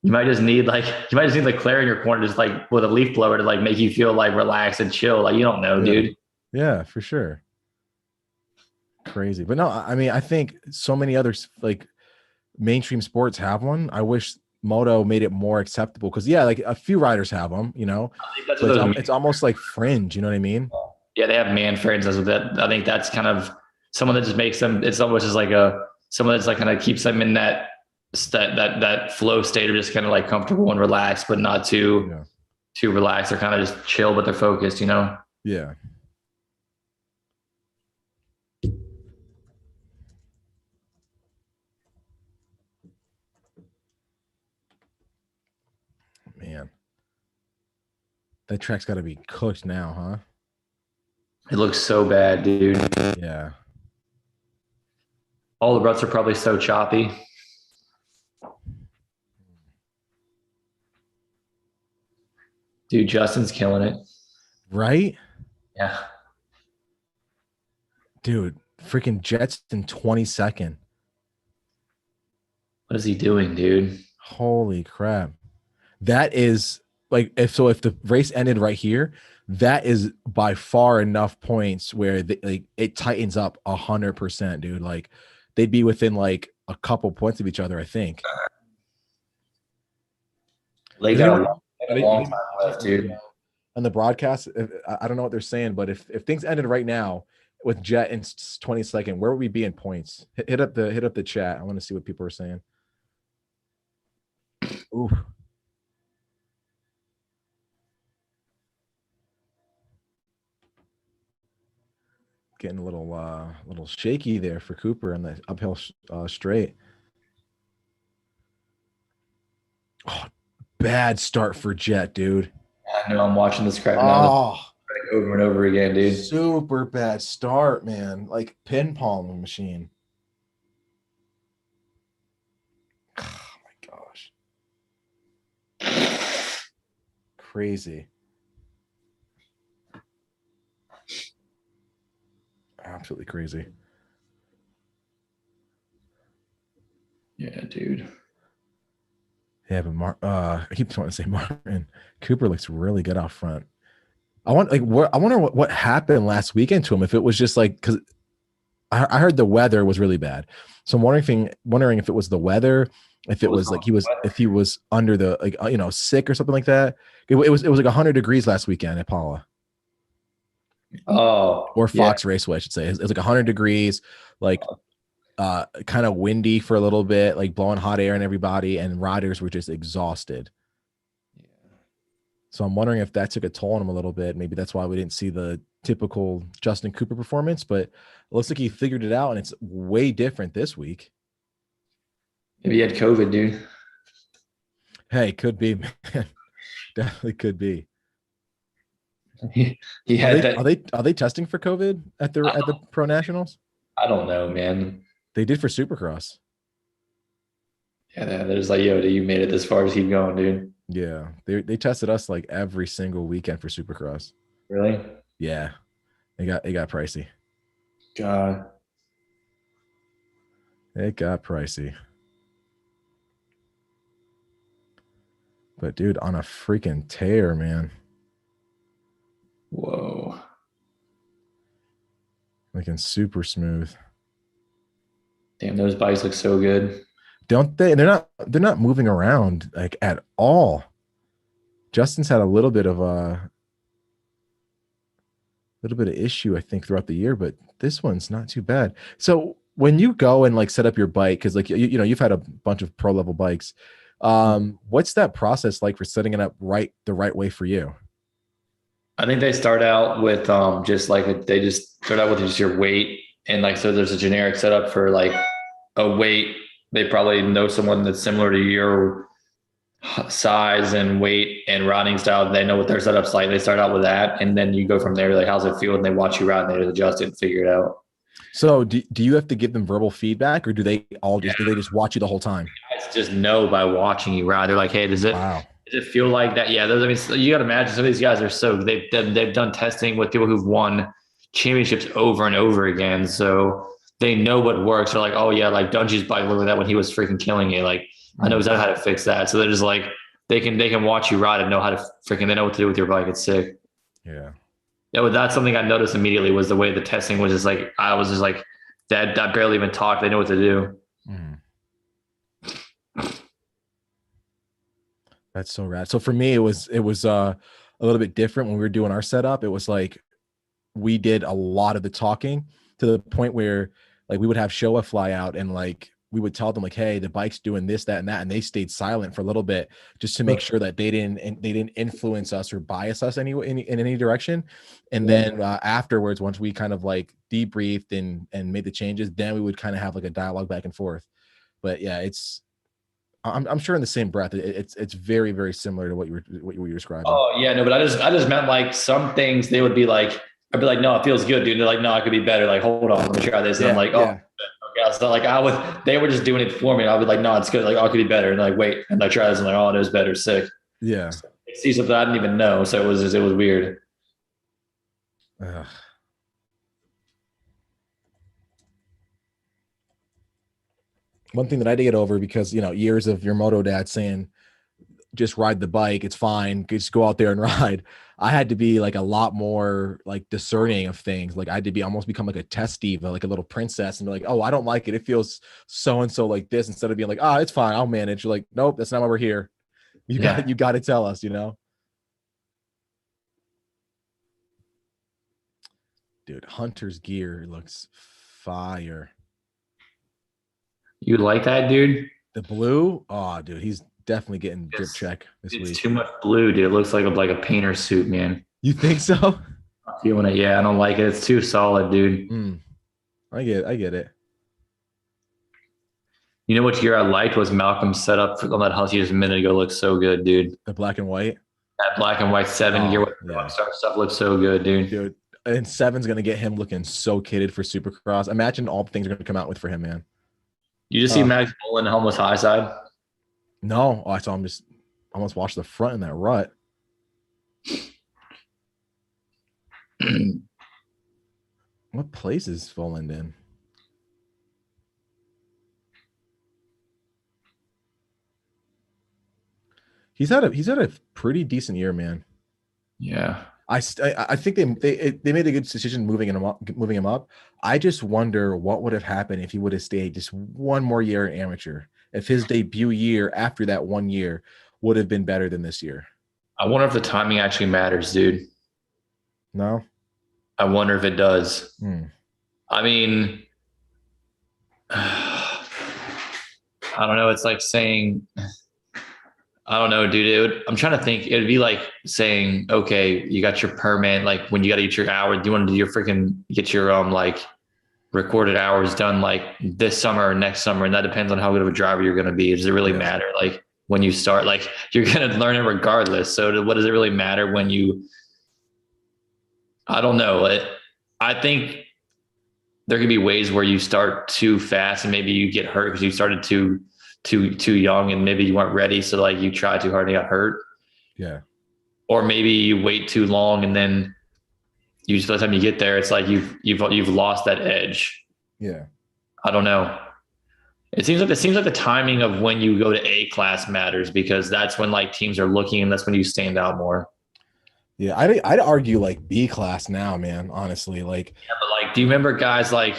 Claire in your corner, just like with a leaf blower to like make you feel like relaxed and chill. Like you don't know, dude. Yeah, for sure. Crazy, but no, I mean, I think so many others like mainstream sports have one. I wish Moto made it more acceptable because like a few riders have them, you know. It's almost like fringe, you know what I mean? Yeah, they have man friends as that. I think that's kind of someone that just makes them. It's almost just like someone that's like kind of keeps them in that flow state of just kind of like comfortable and relaxed, but not too relaxed. They're kind of just chill, but they're focused, you know? Yeah. Man, that track's got to be cooked now, huh? It looks so bad, dude. Yeah. All the ruts are probably so choppy. Dude, Justin's killing it. Right? Yeah. Dude, freaking Jets in 22nd. What is he doing, dude? Holy crap. That is like, if the race ended right here, that is by far enough points where it tightens up 100%, dude. Like they'd be within like a couple points of each other, I think. They got a long time left, dude. On the broadcast, I don't know what they're saying, but if things ended right now with Jet in 22nd, where would we be in points? Hit up the chat. I want to see what people are saying. Ooh. Getting a little shaky there for Cooper on the uphill straight. Oh, bad start for Jet, dude. I know, I'm watching this crap now over and over again, dude. Super bad start, man. Like pin palm machine. Oh my gosh. Crazy. Absolutely crazy. Yeah, dude. Yeah, but I keep wanting to say Martin. Cooper looks really good out front. I wonder what happened last weekend to him. If it was just like, because I heard the weather was really bad, so I'm wondering if it was the weather, if it was like if he was under the like sick or something like that. It was like 100 degrees last weekend at Paula. Oh, or Fox Raceway, I should say. It was like 100 degrees, like kind of windy for a little bit, like blowing hot air on everybody, and riders were just exhausted. So I'm wondering if that took a toll on him a little bit. Maybe that's why we didn't see the typical Justin Cooper performance, but it looks like he figured it out, and it's way different this week. Maybe he had COVID, dude. Hey, could be, man. Definitely could be. He had that. Are they testing for COVID at the Pro Nationals? I don't know, man. They did for Supercross. Yeah, there's like, yo, you made it this far. Just keep going, dude. Yeah, they tested us like every single weekend for Supercross. Really? Yeah, it got pricey. God. It got pricey. But dude, on a freaking tear, man. Whoa. Looking super smooth. Damn, those bikes look so good. Don't they? They're not moving around like at all. Justin's had a little bit of issue, I think, throughout the year, but this one's not too bad. So when you go and like set up your bike, because like you know you've had a bunch of pro level bikes, what's that process like for setting it up the right way for you? I think they start out with they just start out with just your weight, and like so there's a generic setup for like a weight. They probably know someone that's similar to your size and weight and riding style. They know what their setup's like. They start out with that, and then you go from there. Like, how's it feel? And they watch you ride, and they just adjust it and figure it out. So do you have to give them verbal feedback, or do they just watch you the whole time? Guys just know by watching you ride. They're like, hey, does it feel like that? Yeah, I mean, you got to imagine some of these guys are so they've done testing with people who've won championships over and over again, so they know what works. They're like, oh yeah, like Dungy's bike looked like that when he was freaking killing it. Like, I know exactly how to fix that. So they're just like, they can watch you ride and know how to they know what to do with your bike. It's sick. Yeah. Yeah, but that's something I noticed immediately was the way the testing was just like, I was just like, that barely even talk. They know what to do. That's so rad. So for me, it was a little bit different when we were doing our setup. It was like we did a lot of the talking to the point where like we would have Showa fly out and like we would tell them like, hey, the bike's doing this, that, and that, and they stayed silent for a little bit just to make sure that they didn't influence us or bias us in any direction. And then afterwards, once we kind of like debriefed and made the changes, then we would kind of have like a dialogue back and forth. But yeah, I'm sure in the same breath, it's very, very similar to what you were describing. Oh yeah, no, but I just meant like some things they would be like, I'd be like, no, it feels good, dude. And they're like, no, it could be better. Like, hold on, let me try this. And I'm like, oh, okay. So like they were just doing it for me. And I would be like, no, it's good. Like, oh, it could be better. And like, wait, and I try this and like, oh, it is better. Sick. Yeah. So I see something I didn't even know. So it was weird. Ugh. One thing that I did get over because, you know, years of your moto dad saying, just ride the bike, it's fine, just go out there and ride. I had to be like a lot more like discerning of things. Like I had to almost become like a test diva, like a little princess, and be like, oh, I don't like it, it feels so and so like this, instead of being like, it's fine, I'll manage. You're like, nope, that's not why we're here. You got to tell us, you know. Dude, Hunter's gear looks fire. You like that, dude? The blue? Oh, dude, he's definitely getting drip check this week. It's too much blue, dude. It looks like a painter suit, man. You think so? I'm feeling it. Yeah, I don't like it. It's too solid, dude. I get it. You know what gear I liked was Malcolm's setup on that Husky just a minute ago. Looks so good, dude. The black and white? That black and white 7 gear with Rockstar stuff looks so good, dude. Dude, and 7's going to get him looking so kitted for Supercross. Imagine all the things are going to come out with for him, man. You just see Max Bolin almost high side? No. I saw him just almost watch the front in that rut. What place is Voland in? He's had a pretty decent year, man. Yeah. I think they made a good decision moving him up. I just wonder what would have happened if he would have stayed just one more year in amateur. If his debut year after that 1 year would have been better than this year. I wonder if the timing actually matters, dude. No? I wonder if it does. I mean, I don't know. It's like saying, I don't know, dude. I'm trying to think. It'd be like saying, okay, you got your permit. Like when you got to get your hours, do you want to do your freaking get your like recorded hours done like this summer or next summer? And that depends on how good of a driver you're going to be. Does it really matter? Like when you start, like you're going to learn it regardless. So what does it really matter when you? I don't know. I think there could be ways where you start too fast and maybe you get hurt because you started too young and maybe you weren't ready. So like you tried too hard and you got hurt. Yeah. Or maybe you wait too long and then you just by the time you get there, it's like you've lost that edge. Yeah. I don't know. It seems like the timing of when you go to A class matters because that's when like teams are looking and that's when you stand out more. Yeah, I'd argue like B class now, man. Honestly, like, Yeah, but like, do you remember guys like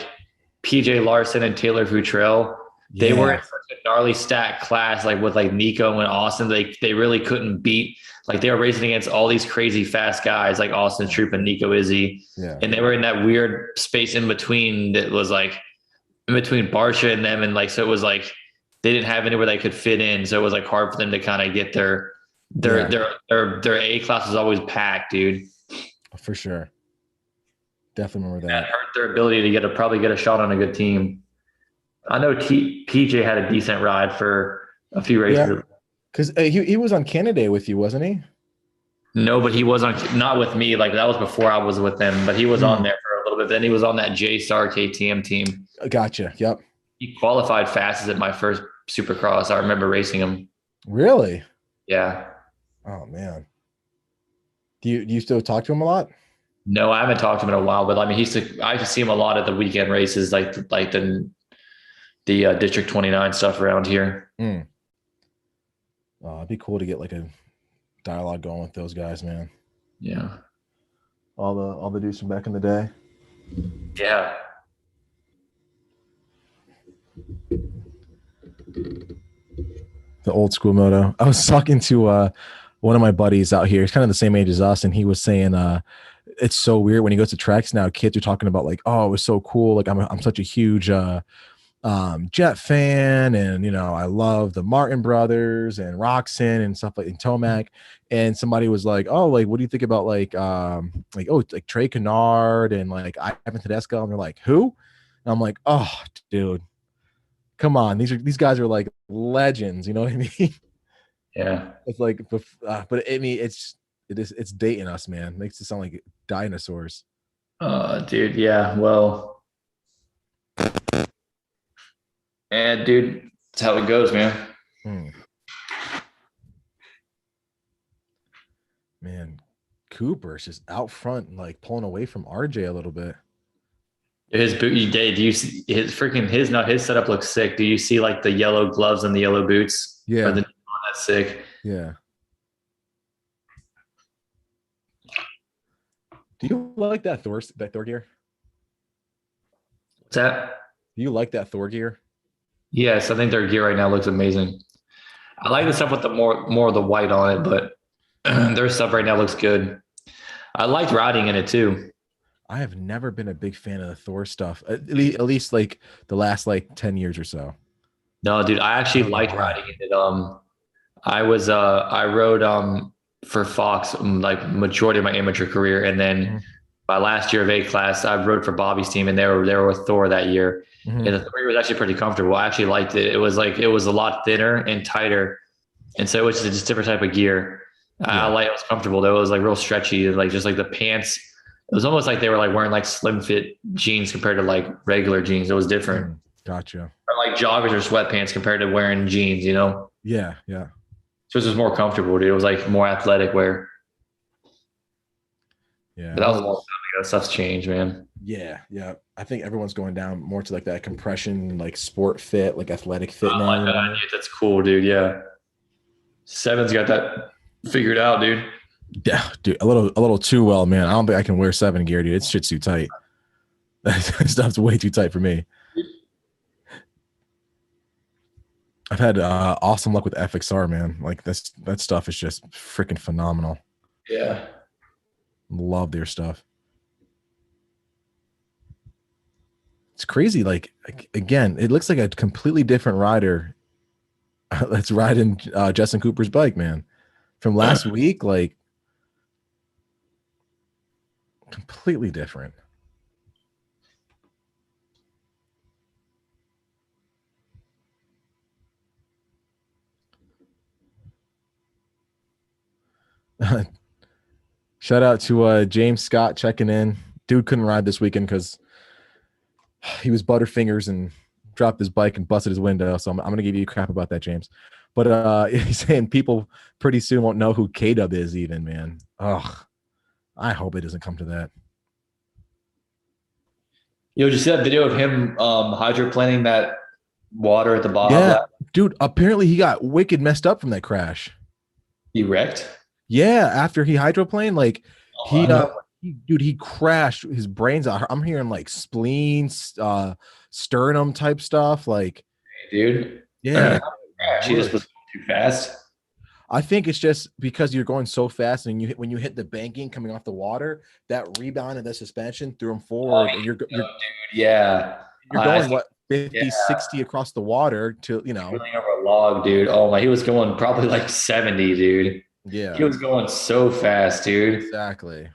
PJ Larson and Taylor Futrell? They were in such a gnarly stack class, like with like Nico and Austin. They really couldn't beat. Like they were racing against all these crazy fast guys like Austin Troop and Nico Izzy. Yeah. And they were in that weird space in between that was like in between Barsha and them. And like, so it was like they didn't have anywhere they could fit in. So it was like hard for them to kind of get their A class was always packed, dude. For sure. Definitely remember That that. hurt their ability to probably get a shot on a good team. I know PJ had a decent ride for a few races. Yeah. Because he was on Canada with you, wasn't he? No, but he was on, not with me. Like that was before I was with them, but he was on there for a little bit. Then he was on that J-Star KTM team. Gotcha. Yep. He qualified fastest at my first Supercross. I remember racing him. Really? Yeah. Oh man. Do you still talk to him a lot? No, I haven't talked to him in a while, but I mean, I used to see him a lot at the weekend races, like the District 29 stuff around here. It'd be cool to get like a dialogue going with those guys, man. Yeah. All the dudes from back in the day. Yeah. The old school moto. I was talking to one of my buddies out here. He's kind of the same age as us, and he was saying it's so weird when he goes to tracks now. Kids are talking about like, oh, it was so cool. Like I'm such a huge Jet fan, and I love the Martin brothers and Roxon and stuff and Tomac. And somebody was like, oh, like what do you think about like Trey Kennard and like Ivan Tedesco? And they're like, who? And I'm like, oh, dude, come on, these guys are like legends. You know what I mean? Yeah. It's like, but I mean, it's dating us, man. Makes it sound like dinosaurs. Dude, yeah. Well, and dude, that's how it goes, man. Man, Cooper's just out front, like pulling away from RJ a little bit. His boot, do you see his setup looks sick. Do you see like the yellow gloves and the yellow boots? Yeah. That's sick. Yeah. Do you like that Thor gear? What's that? Do you like that Thor gear? Yes, I think their gear right now looks amazing. I like the stuff with the more of the white on it, but their stuff right now looks good. I liked riding in it too. I have never been a big fan of the Thor stuff, at least like the last like 10 years or so. No, dude, I actually liked riding in it. I rode for Fox like majority of my amateur career, and then my last year of A class, I rode for Bobby's team, and they were with Thor that year. And the Thor was actually pretty comfortable. I actually liked it. It was a lot thinner and tighter, and so it was just a different type of gear. I like it was comfortable though. It was like real stretchy, and like just like the pants. It was almost like they were like wearing like slim fit jeans compared to like regular jeans. It was different. Gotcha. Or like joggers or sweatpants compared to wearing jeans, Yeah. Yeah. So it was more comfortable, dude. It was like more athletic wear. Yeah. But that was a long time ago. Stuff's changed, man. Yeah. I think everyone's going down more to like that compression, like sport fit, like athletic fit now. Like that. Dude, that's cool, dude. Yeah. Seven's got that figured out, dude. Yeah, dude, a little too well, man. I don't think I can wear 7 gear, dude. It's shit's too tight. That stuff's way too tight for me. I've had awesome luck with FXR, man. Like that stuff is just freaking phenomenal. Yeah. Love their stuff. It's crazy. Like again, it looks like a completely different rider Let's ride in Justin Cooper's bike, man. From last week, like completely different. Shout out to James Scott checking in. Dude couldn't ride this weekend because he was butterfingers and dropped his bike and busted his window. So I'm gonna give you crap about that, James. But he's saying people pretty soon won't know who K-Dub is even, man. Ugh. I hope it doesn't come to that. Yo, did you see that video of him hydroplaning that water at the bottom? Yeah, dude, apparently he got wicked messed up from that crash. He wrecked? Yeah, after he hydroplaned, like Oh, he crashed his brains out. I'm hearing like spleens, sternum type stuff. Like, dude. yeah, She just was too fast. I think it's just because you're going so fast, and when you hit the banking coming off the water, that rebound and the suspension threw him forward, and you're dude, yeah. you're going what 50, 60 across the water to Rolling over a log, dude. Oh my, he was going probably like 70, dude. Yeah, he was going so fast, dude. Exactly.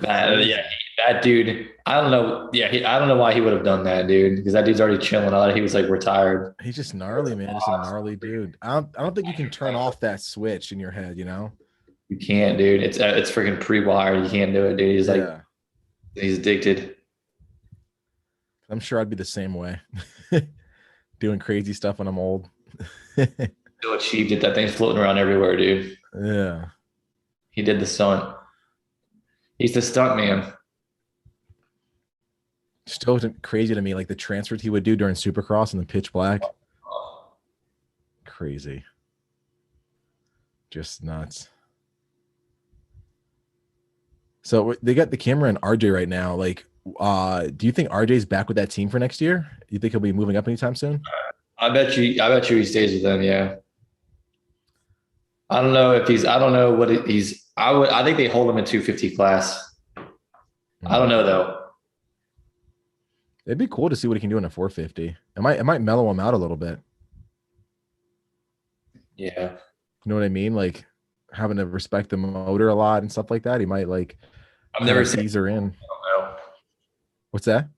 That dude. I don't know. Yeah, I don't know why he would have done that, dude. Because that dude's already chilling. I thought he was like retired. He's just gnarly, man. Just a gnarly dude. I don't think you can turn off that switch in your head. You can't, dude. It's freaking pre-wired. You can't do it, dude. He's like, he's addicted. I'm sure I'd be the same way. Doing crazy stuff when I'm old. Still achieved it. That thing's floating around everywhere, dude. Yeah. He did the stunt. He's the stunt man. Still crazy to me, like the transfers he would do during Supercross in the pitch black. Crazy. Just nuts. So they got the camera and RJ right now. Like, do you think RJ's back with that team for next year? You think he'll be moving up anytime soon? I bet you he stays with them. Yeah. I don't know if I don't know what he's. I think they hold him in 250 class. I don't know though. It'd be cool to see what he can do in a 450. It might mellow him out a little bit. Yeah. You know what I mean? Like having to respect the motor a lot and stuff like that. He might like I've never seen teaser in. I don't know. What's that?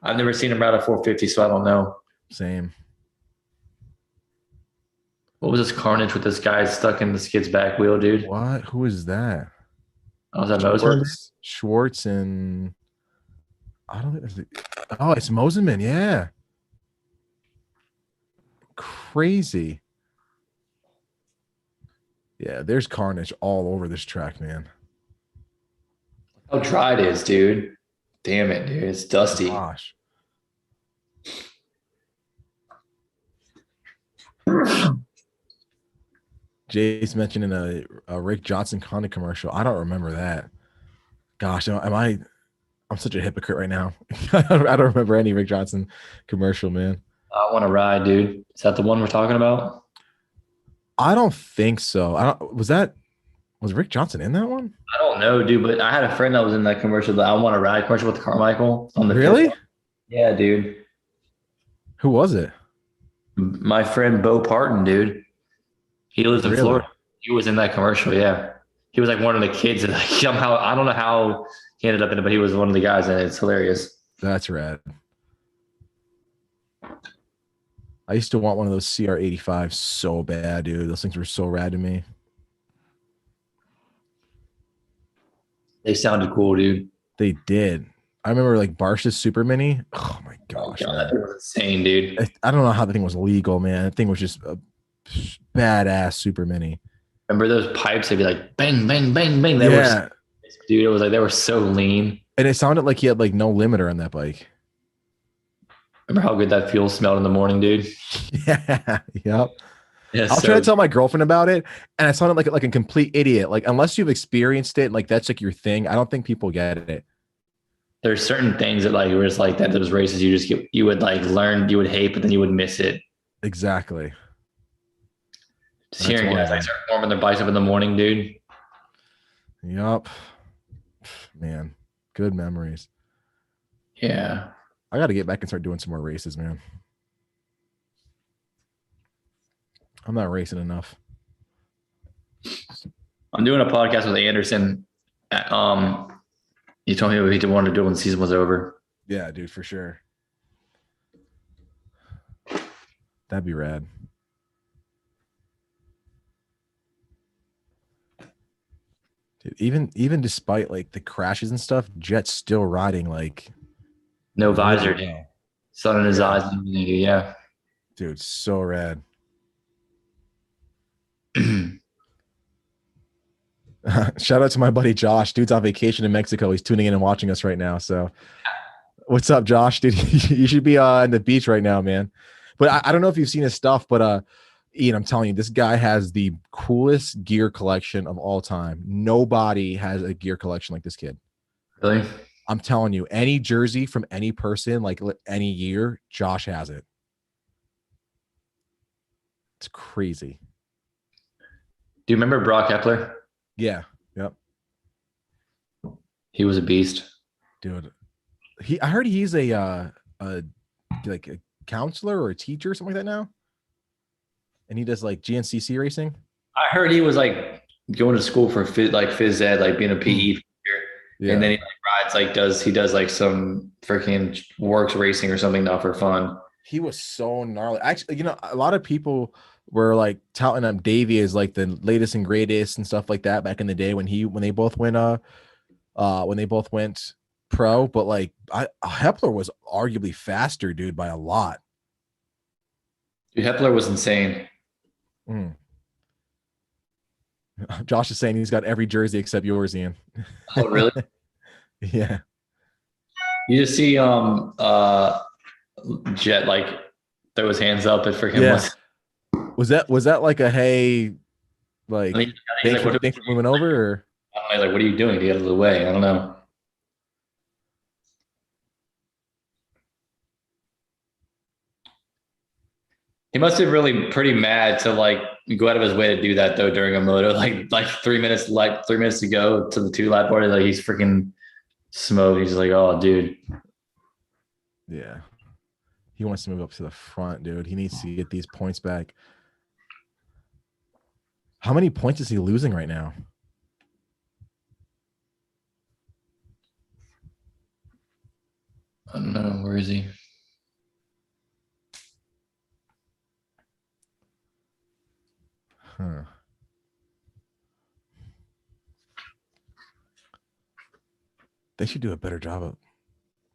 I've never seen him ride a 450, so I don't know. Same. What was this carnage with this guy stuck in the skid's back wheel, dude? What? Who is that? Oh, was that Moser? Schwartz and I don't think it's Mosenman, yeah. Crazy. Yeah, there's carnage all over this track, man. How dry it is, dude. Damn it, dude. It's dusty. Gosh. Jay's mentioning a Rick Johnson Honda commercial. I don't remember that. Gosh, I'm such a hypocrite right now. I don't remember any Rick Johnson commercial, man. I want to ride, dude. Is that the one we're talking about? I don't think so. Was Rick Johnson in that one? I don't know, dude, but I had a friend that was in that commercial, the I Want to Ride commercial with Carmichael on the Really? Yeah, dude. Who was it? My friend Bo Parton, dude. He lives in Florida. He was in that commercial, yeah. He was like one of the kids that somehow, I don't know how he ended up in it, but he was one of the guys in it. It's hilarious. That's rad. I used to want one of those CR85s so bad, dude. Those things were so rad to me. They sounded cool, dude. They did. I remember like Barsh's Super Mini. Oh my gosh. That was insane, dude. I don't know how the thing was legal, man. The thing was just a badass Super Mini. Remember those pipes? They'd be like bang, bang, bang, bang. Dude, it was like they were so lean. And it sounded like he had like no limiter on that bike. Remember how good that fuel smelled in the morning, dude? Yeah. Yep. Yeah, I'll try to tell my girlfriend about it, and I sounded like a complete idiot. Like unless you've experienced it, like that's like your thing. I don't think people get it. There's certain things that like where it's like that. Those races you would like learn, you would hate, but then you would miss it. Exactly. Just hearing guys like start warming their bikes up in the morning, dude. Yup. Man, good memories. Yeah. I got to get back and start doing some more races, man. I'm not racing enough. I'm doing a podcast with Anderson. He told me he wanted to do it when the season was over. Yeah, dude, for sure. That'd be rad. Dude, even despite like the crashes and stuff, Jet's still riding like No visor, really well. sun in his Yeah. eyes. And everything, yeah. Dude, so rad. Shout out to my buddy Josh. Dude's on vacation in Mexico. He's tuning in and watching us right now. So what's up, Josh? Dude, you should be on the beach right now, man. But I don't know if you've seen his stuff, but Ian, I'm telling you, this guy has the coolest gear collection of all time. Nobody has a gear collection like this kid. Really? I'm telling you, any jersey from any person, like any year, Josh has it. It's crazy. Do you remember Brock Hepler? Yeah. Yep. He was a beast. Dude. I heard he's a like a counselor or a teacher or something like that now. And he does like GNCC racing. I heard he was like going to school for phys ed, like being a PE teacher. Yeah. And then he like rides, he does like some freaking works racing or something now for fun. He was so gnarly. Actually, a lot of people were like touting up Davey as like the latest and greatest and stuff like that back in the day when they both went pro. But like Hepler was arguably faster, dude, by a lot. Dude, Hepler was insane. Mm. Josh is saying he's got every jersey except yours, Ian. Oh, really? Yeah. You just see Jet like throw his hands up and freaking Was that like a hey, like thanks for moving over, or like what are you doing to get out of the way? I don't know. He must have really pretty mad to like go out of his way to do that though during a moto, like 3 minutes to go to the 2-lap board. Like he's freaking smoked. He's like, oh, dude. Yeah. He wants to move up to the front, dude. He needs to get these points back. How many points is he losing right now? I don't know. Where is he? Huh. They should do a better job of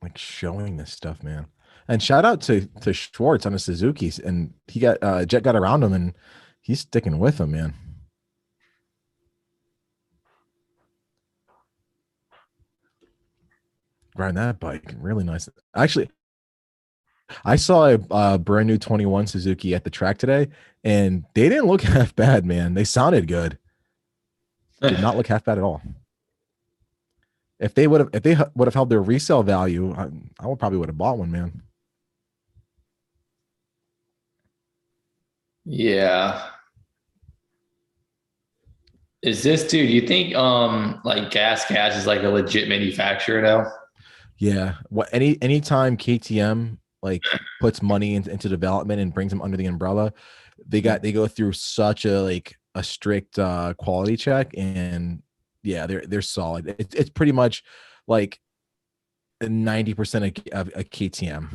like showing this stuff, man. And shout out to Schwartz on the Suzuki's, and he got Jet got around him, and he's sticking with him, man. Riding that bike, really nice. Actually, I saw a brand new 21 Suzuki at the track today, and they didn't look half bad, man. They sounded good. Did not look half bad at all. If they would have held their resale value, I would probably have bought one, man. Yeah. Is this dude? You think like Gas is like a legit manufacturer now? Yeah. Anytime KTM like puts money into development and brings them under the umbrella, they go through such a strict quality check, and yeah, they're solid. It's pretty much like 90% of a KTM.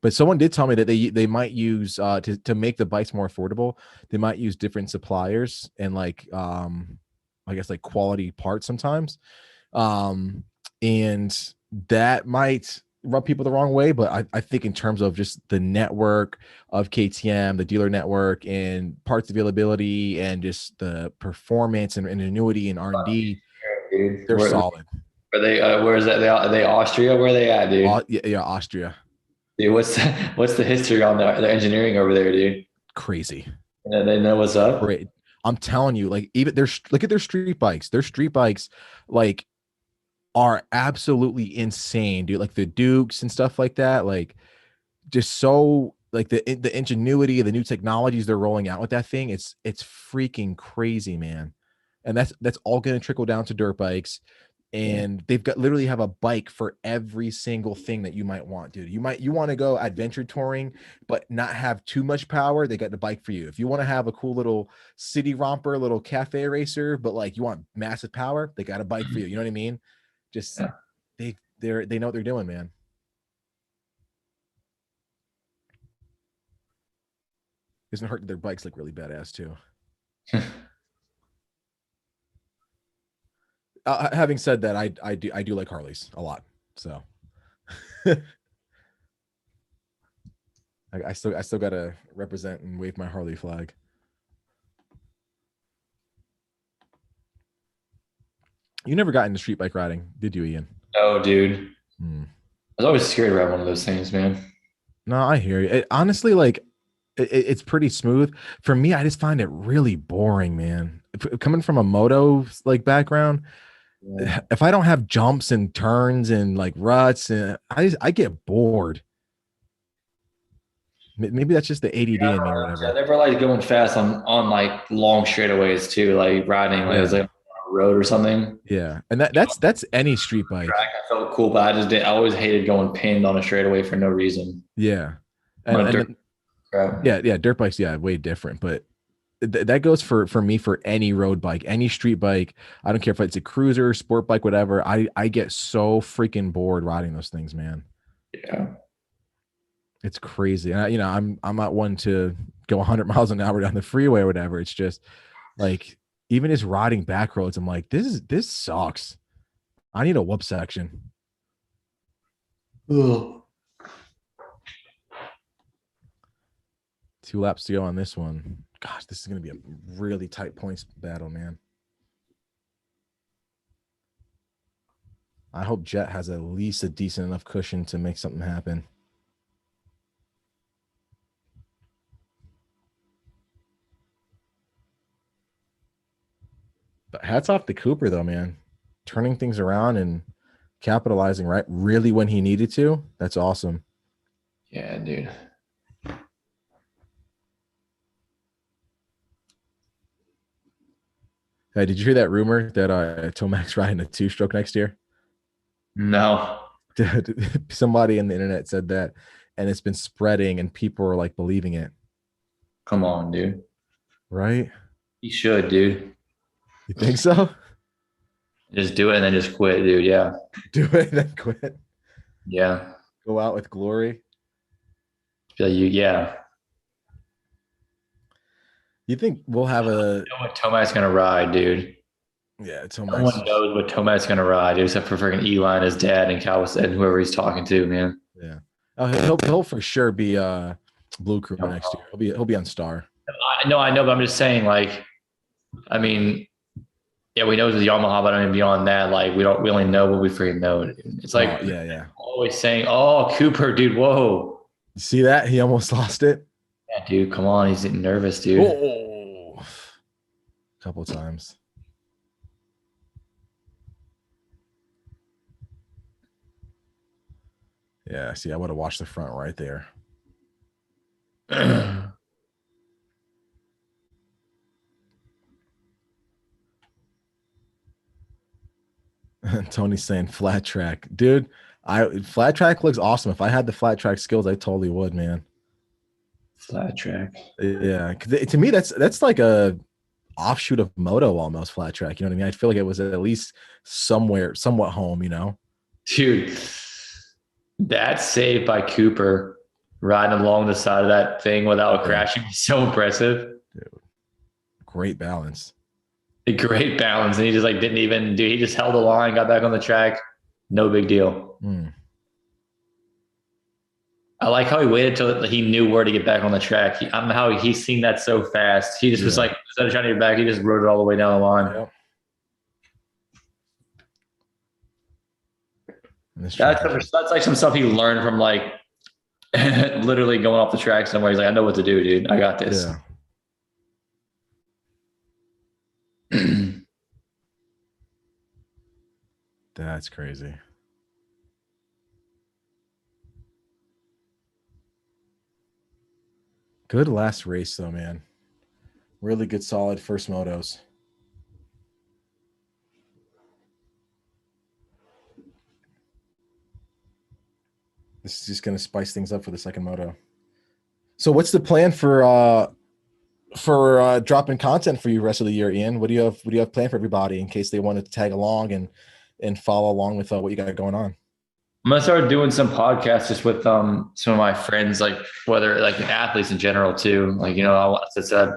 But someone did tell me that they might use to make the bikes more affordable, they might use different suppliers and I guess like quality parts sometimes. And that might rub people the wrong way, but I think in terms of just the network of KTM, the dealer network, and parts availability, and just the performance and ingenuity and R&D, they're solid. Are they? Where is that? Are they Austria? Where are they at, dude? Yeah, Austria. Dude, what's the history on the engineering over there, dude? Crazy. And they know what's up. Great. I'm telling you, like even look at their street bikes. Their street bikes, like, are absolutely insane, dude. Like the Dukes and stuff like that, like just so like the ingenuity of the new technologies they're rolling out with that thing. It's freaking crazy, man. And that's all going to trickle down to dirt bikes. and they've got literally have a bike for every single thing that you might want, dude. You want to go adventure touring, but not have too much power. They got the bike for you. If you want to have a cool little city romper, little cafe racer, but like you want massive power, they got a bike for you. You know what I mean? Just Yeah. they know what they're doing, man. Doesn't hurt that their bikes look really badass too. Having said that, I do like Harleys a lot. So I still gotta represent and wave my Harley flag. You never got into street bike riding, did you, Ian? No, dude. Hmm. I was always scared to ride one of those things, man. No, I hear you. Honestly, like it's pretty smooth. For me, I just find it really boring, man. Coming from a moto like background, Yeah. if I don't have jumps and turns and like ruts, and I get bored. Maybe that's just the ADD in me or I whatever. never liked going fast on like long straightaways too, like riding like it was like on a road or something. Yeah, and that's any street bike. Track, I felt cool, but I just did. I always hated going pinned on a straightaway for no reason. Yeah, On a and dirt then, track. yeah, dirt bikes, yeah, way different. But that goes for me for any road bike, any street bike. I don't care if it's a cruiser, sport bike, whatever. I get so freaking bored riding those things, man. Yeah. It's crazy. And I'm not one to go 100 miles an hour down the freeway or whatever. It's just like even just riding back roads, I'm like, this sucks. I need a whoop section. Ugh. 2 laps to go on this one. Gosh, this is going to be a really tight points battle, man. I hope Jet has at least a decent enough cushion to make something happen. But hats off to Cooper, though, man. Turning things around and capitalizing right really when he needed to. That's awesome. Yeah, dude. Hey, did you hear that rumor that Tomac's riding a 2-stroke next year? No. Somebody in the internet said that, and it's been spreading, and people are like believing it. Come on, dude. Right? You should, dude. You think so? Just do it and then just quit, dude. Yeah. Do it, then quit. Yeah. Go out with glory. Yeah. You think we'll have a? You know what Tomac's gonna ride, dude? Yeah, No one knows what Tomac's gonna ride, dude, except for freaking Eli and his dad and Cal and whoever he's talking to, man. Yeah. He'll for sure be Blue Crew next year. He'll be on Star. I know, but I'm just saying, like, I mean, yeah, we know it's with Yamaha, but I mean, beyond that, like, we only know what we freaking know. It's like, yeah. always saying, "Oh, Cooper, dude, whoa." You see that? He almost lost it. Yeah, dude, come on, he's getting nervous, dude. Oh, a couple of times. Yeah, see, I would have watched the front right there. Tony's saying flat track. Dude, flat track looks awesome. If I had the flat track skills, I totally would, man. Flat track. Yeah, to me, that's like a offshoot of moto almost, flat track. You know what I mean? I feel like it was at least somewhat home, you know? Dude, that save by Cooper riding along the side of that thing without crashing was so impressive. Dude, great balance. A great balance. And he just like didn't even do, he just held the line, got back on the track. No big deal. I like how he waited till he knew where to get back on the track. How he's seen that so fast. He just was like, instead of trying to get back, he just rode it all the way down the line. Yep. That's like some stuff he learned from like literally going off the track somewhere. He's like, I know what to do, dude. I got this. Yeah. That's crazy. Good last race though, man. Really good, solid first motos. This is just going to spice things up for the second moto. So what's the plan for dropping content for you rest of the year, Ian? What do you have planned for everybody in case they want to tag along and follow along with what you got going on? I'm gonna start doing some podcasts just with some of my friends, like whether like athletes in general too. Like, as I said,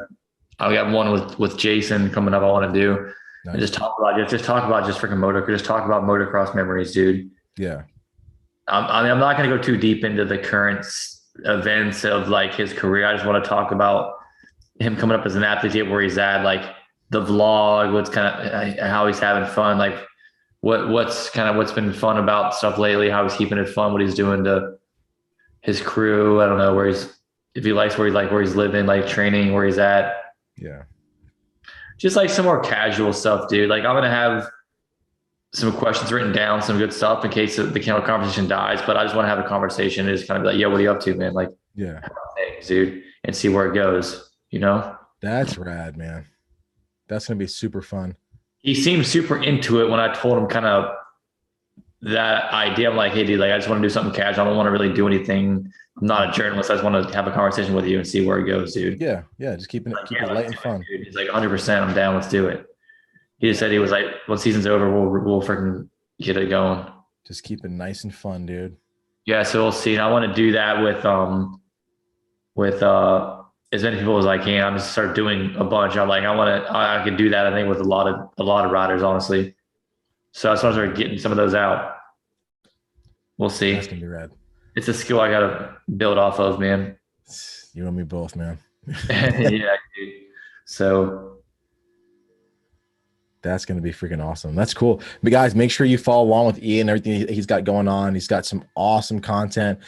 I got one with Jason coming up. I want to do Nice. and just talk about freaking just talk about motocross memories, dude. Yeah. I mean, I'm not gonna go too deep into the current events of like his career. I just want to talk about him coming up as an athlete, where he's at, like the vlog, what's kind of how he's having fun, like what's been fun about stuff lately, how he's keeping it fun, what he's doing to his crew. I don't know if he likes where he's living, like training, where he's at. Yeah. Just like some more casual stuff, dude. Like I'm going to have some questions written down, some good stuff in case the conversation dies, but I just want to have a conversation and just kind of be like, yo, what are you up to, man? Like, yeah, things, dude, and see where it goes, That's rad, man. That's going to be super fun. He seemed super into it when I told him kind of that idea. I'm like, hey, dude, like I just want to do something casual. I don't want to really do anything. I'm not a journalist. I just want to have a conversation with you and see where it goes, dude. Yeah. Just keep it light and fun. Dude. He's like 100%. I'm down. Let's do it. He just said he was like, when season's over, we'll freaking get it going. Just keep it nice and fun, dude. Yeah. So we'll see. And I want to do that with as many people as I can. I'm just start doing a bunch. I can do that. I think with a lot of riders, honestly. So I started getting some of those out. We'll see. That's gonna be rad. It's a skill I gotta build off of, man. You and me both, man. Yeah, dude. So that's going to be freaking awesome. That's cool. But guys, make sure you follow along with Ian, everything he's got going on. He's got some awesome content.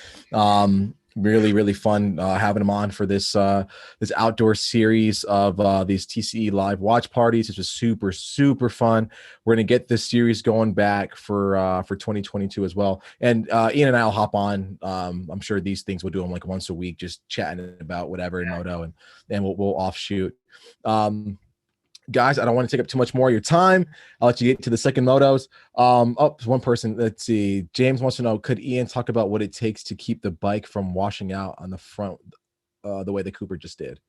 Really, really fun having him on for this outdoor series of these TCE live watch parties. It's just super, super fun. We're going to get this series going back for 2022 as well. And Ian and I will hop on. I'm sure these things we'll do them like once a week, just chatting about whatever in moto, and we'll offshoot. Guys, I don't want to take up too much more of your time. I'll let you get to the second motos. One person. Let's see. James wants to know, could Ian talk about what it takes to keep the bike from washing out on the front the way the Cooper just did?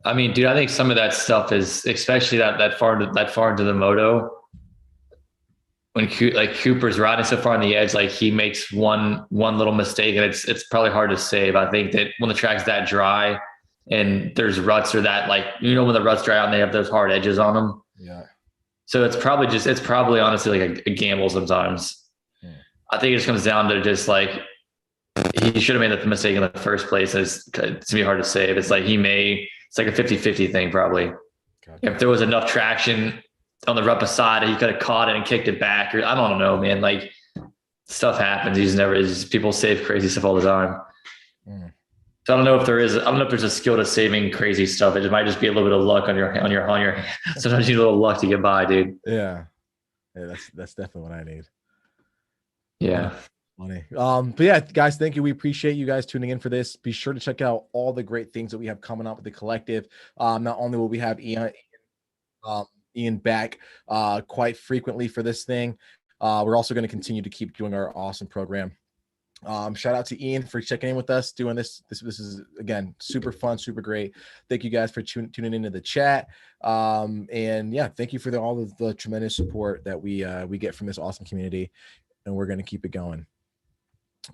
I mean, dude, I think some of that stuff is, especially that far into the moto, when Cooper's riding so far on the edge, like he makes one little mistake and it's probably hard to save. I think that when the track's that dry and there's ruts or that, like, when the ruts dry out and they have those hard edges on them. Yeah. So it's probably honestly like a gamble sometimes. Yeah. I think it just comes down to just like, he should have made the mistake in the first place. It's going to be hard to save. It's like it's like a 50-50 thing probably. Gotcha. If there was enough traction on the rut beside, he could have caught it and kicked it back, or I don't know, man. Like stuff happens. People save crazy stuff all the time. Mm. So I don't know if there's a skill to saving crazy stuff. It might just be a little bit of luck on your sometimes you need a little luck to get by, dude. Yeah, that's definitely what I need. Yeah. Funny. But yeah, guys, thank you. We appreciate you guys tuning in for this. Be sure to check out all the great things that we have coming up with the collective. Not only will we have Ian back quite frequently for this thing, we're also going to continue to keep doing our awesome program. Shout out to Ian for checking in with us, doing this. This is again super fun, super great. Thank you guys for tuning into the chat. And yeah, thank you for all of the tremendous support that we get from this awesome community, and we're going to keep it going.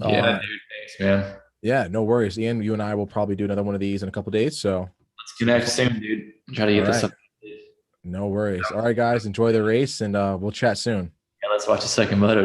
Yeah, dude, thanks, man. Yeah, no worries, Ian. You and I will probably do another one of these in a couple of days. So let's connect soon, dude. Try to get this up. No worries. All right, guys, enjoy the race, and we'll chat soon. Yeah, let's watch the second moto.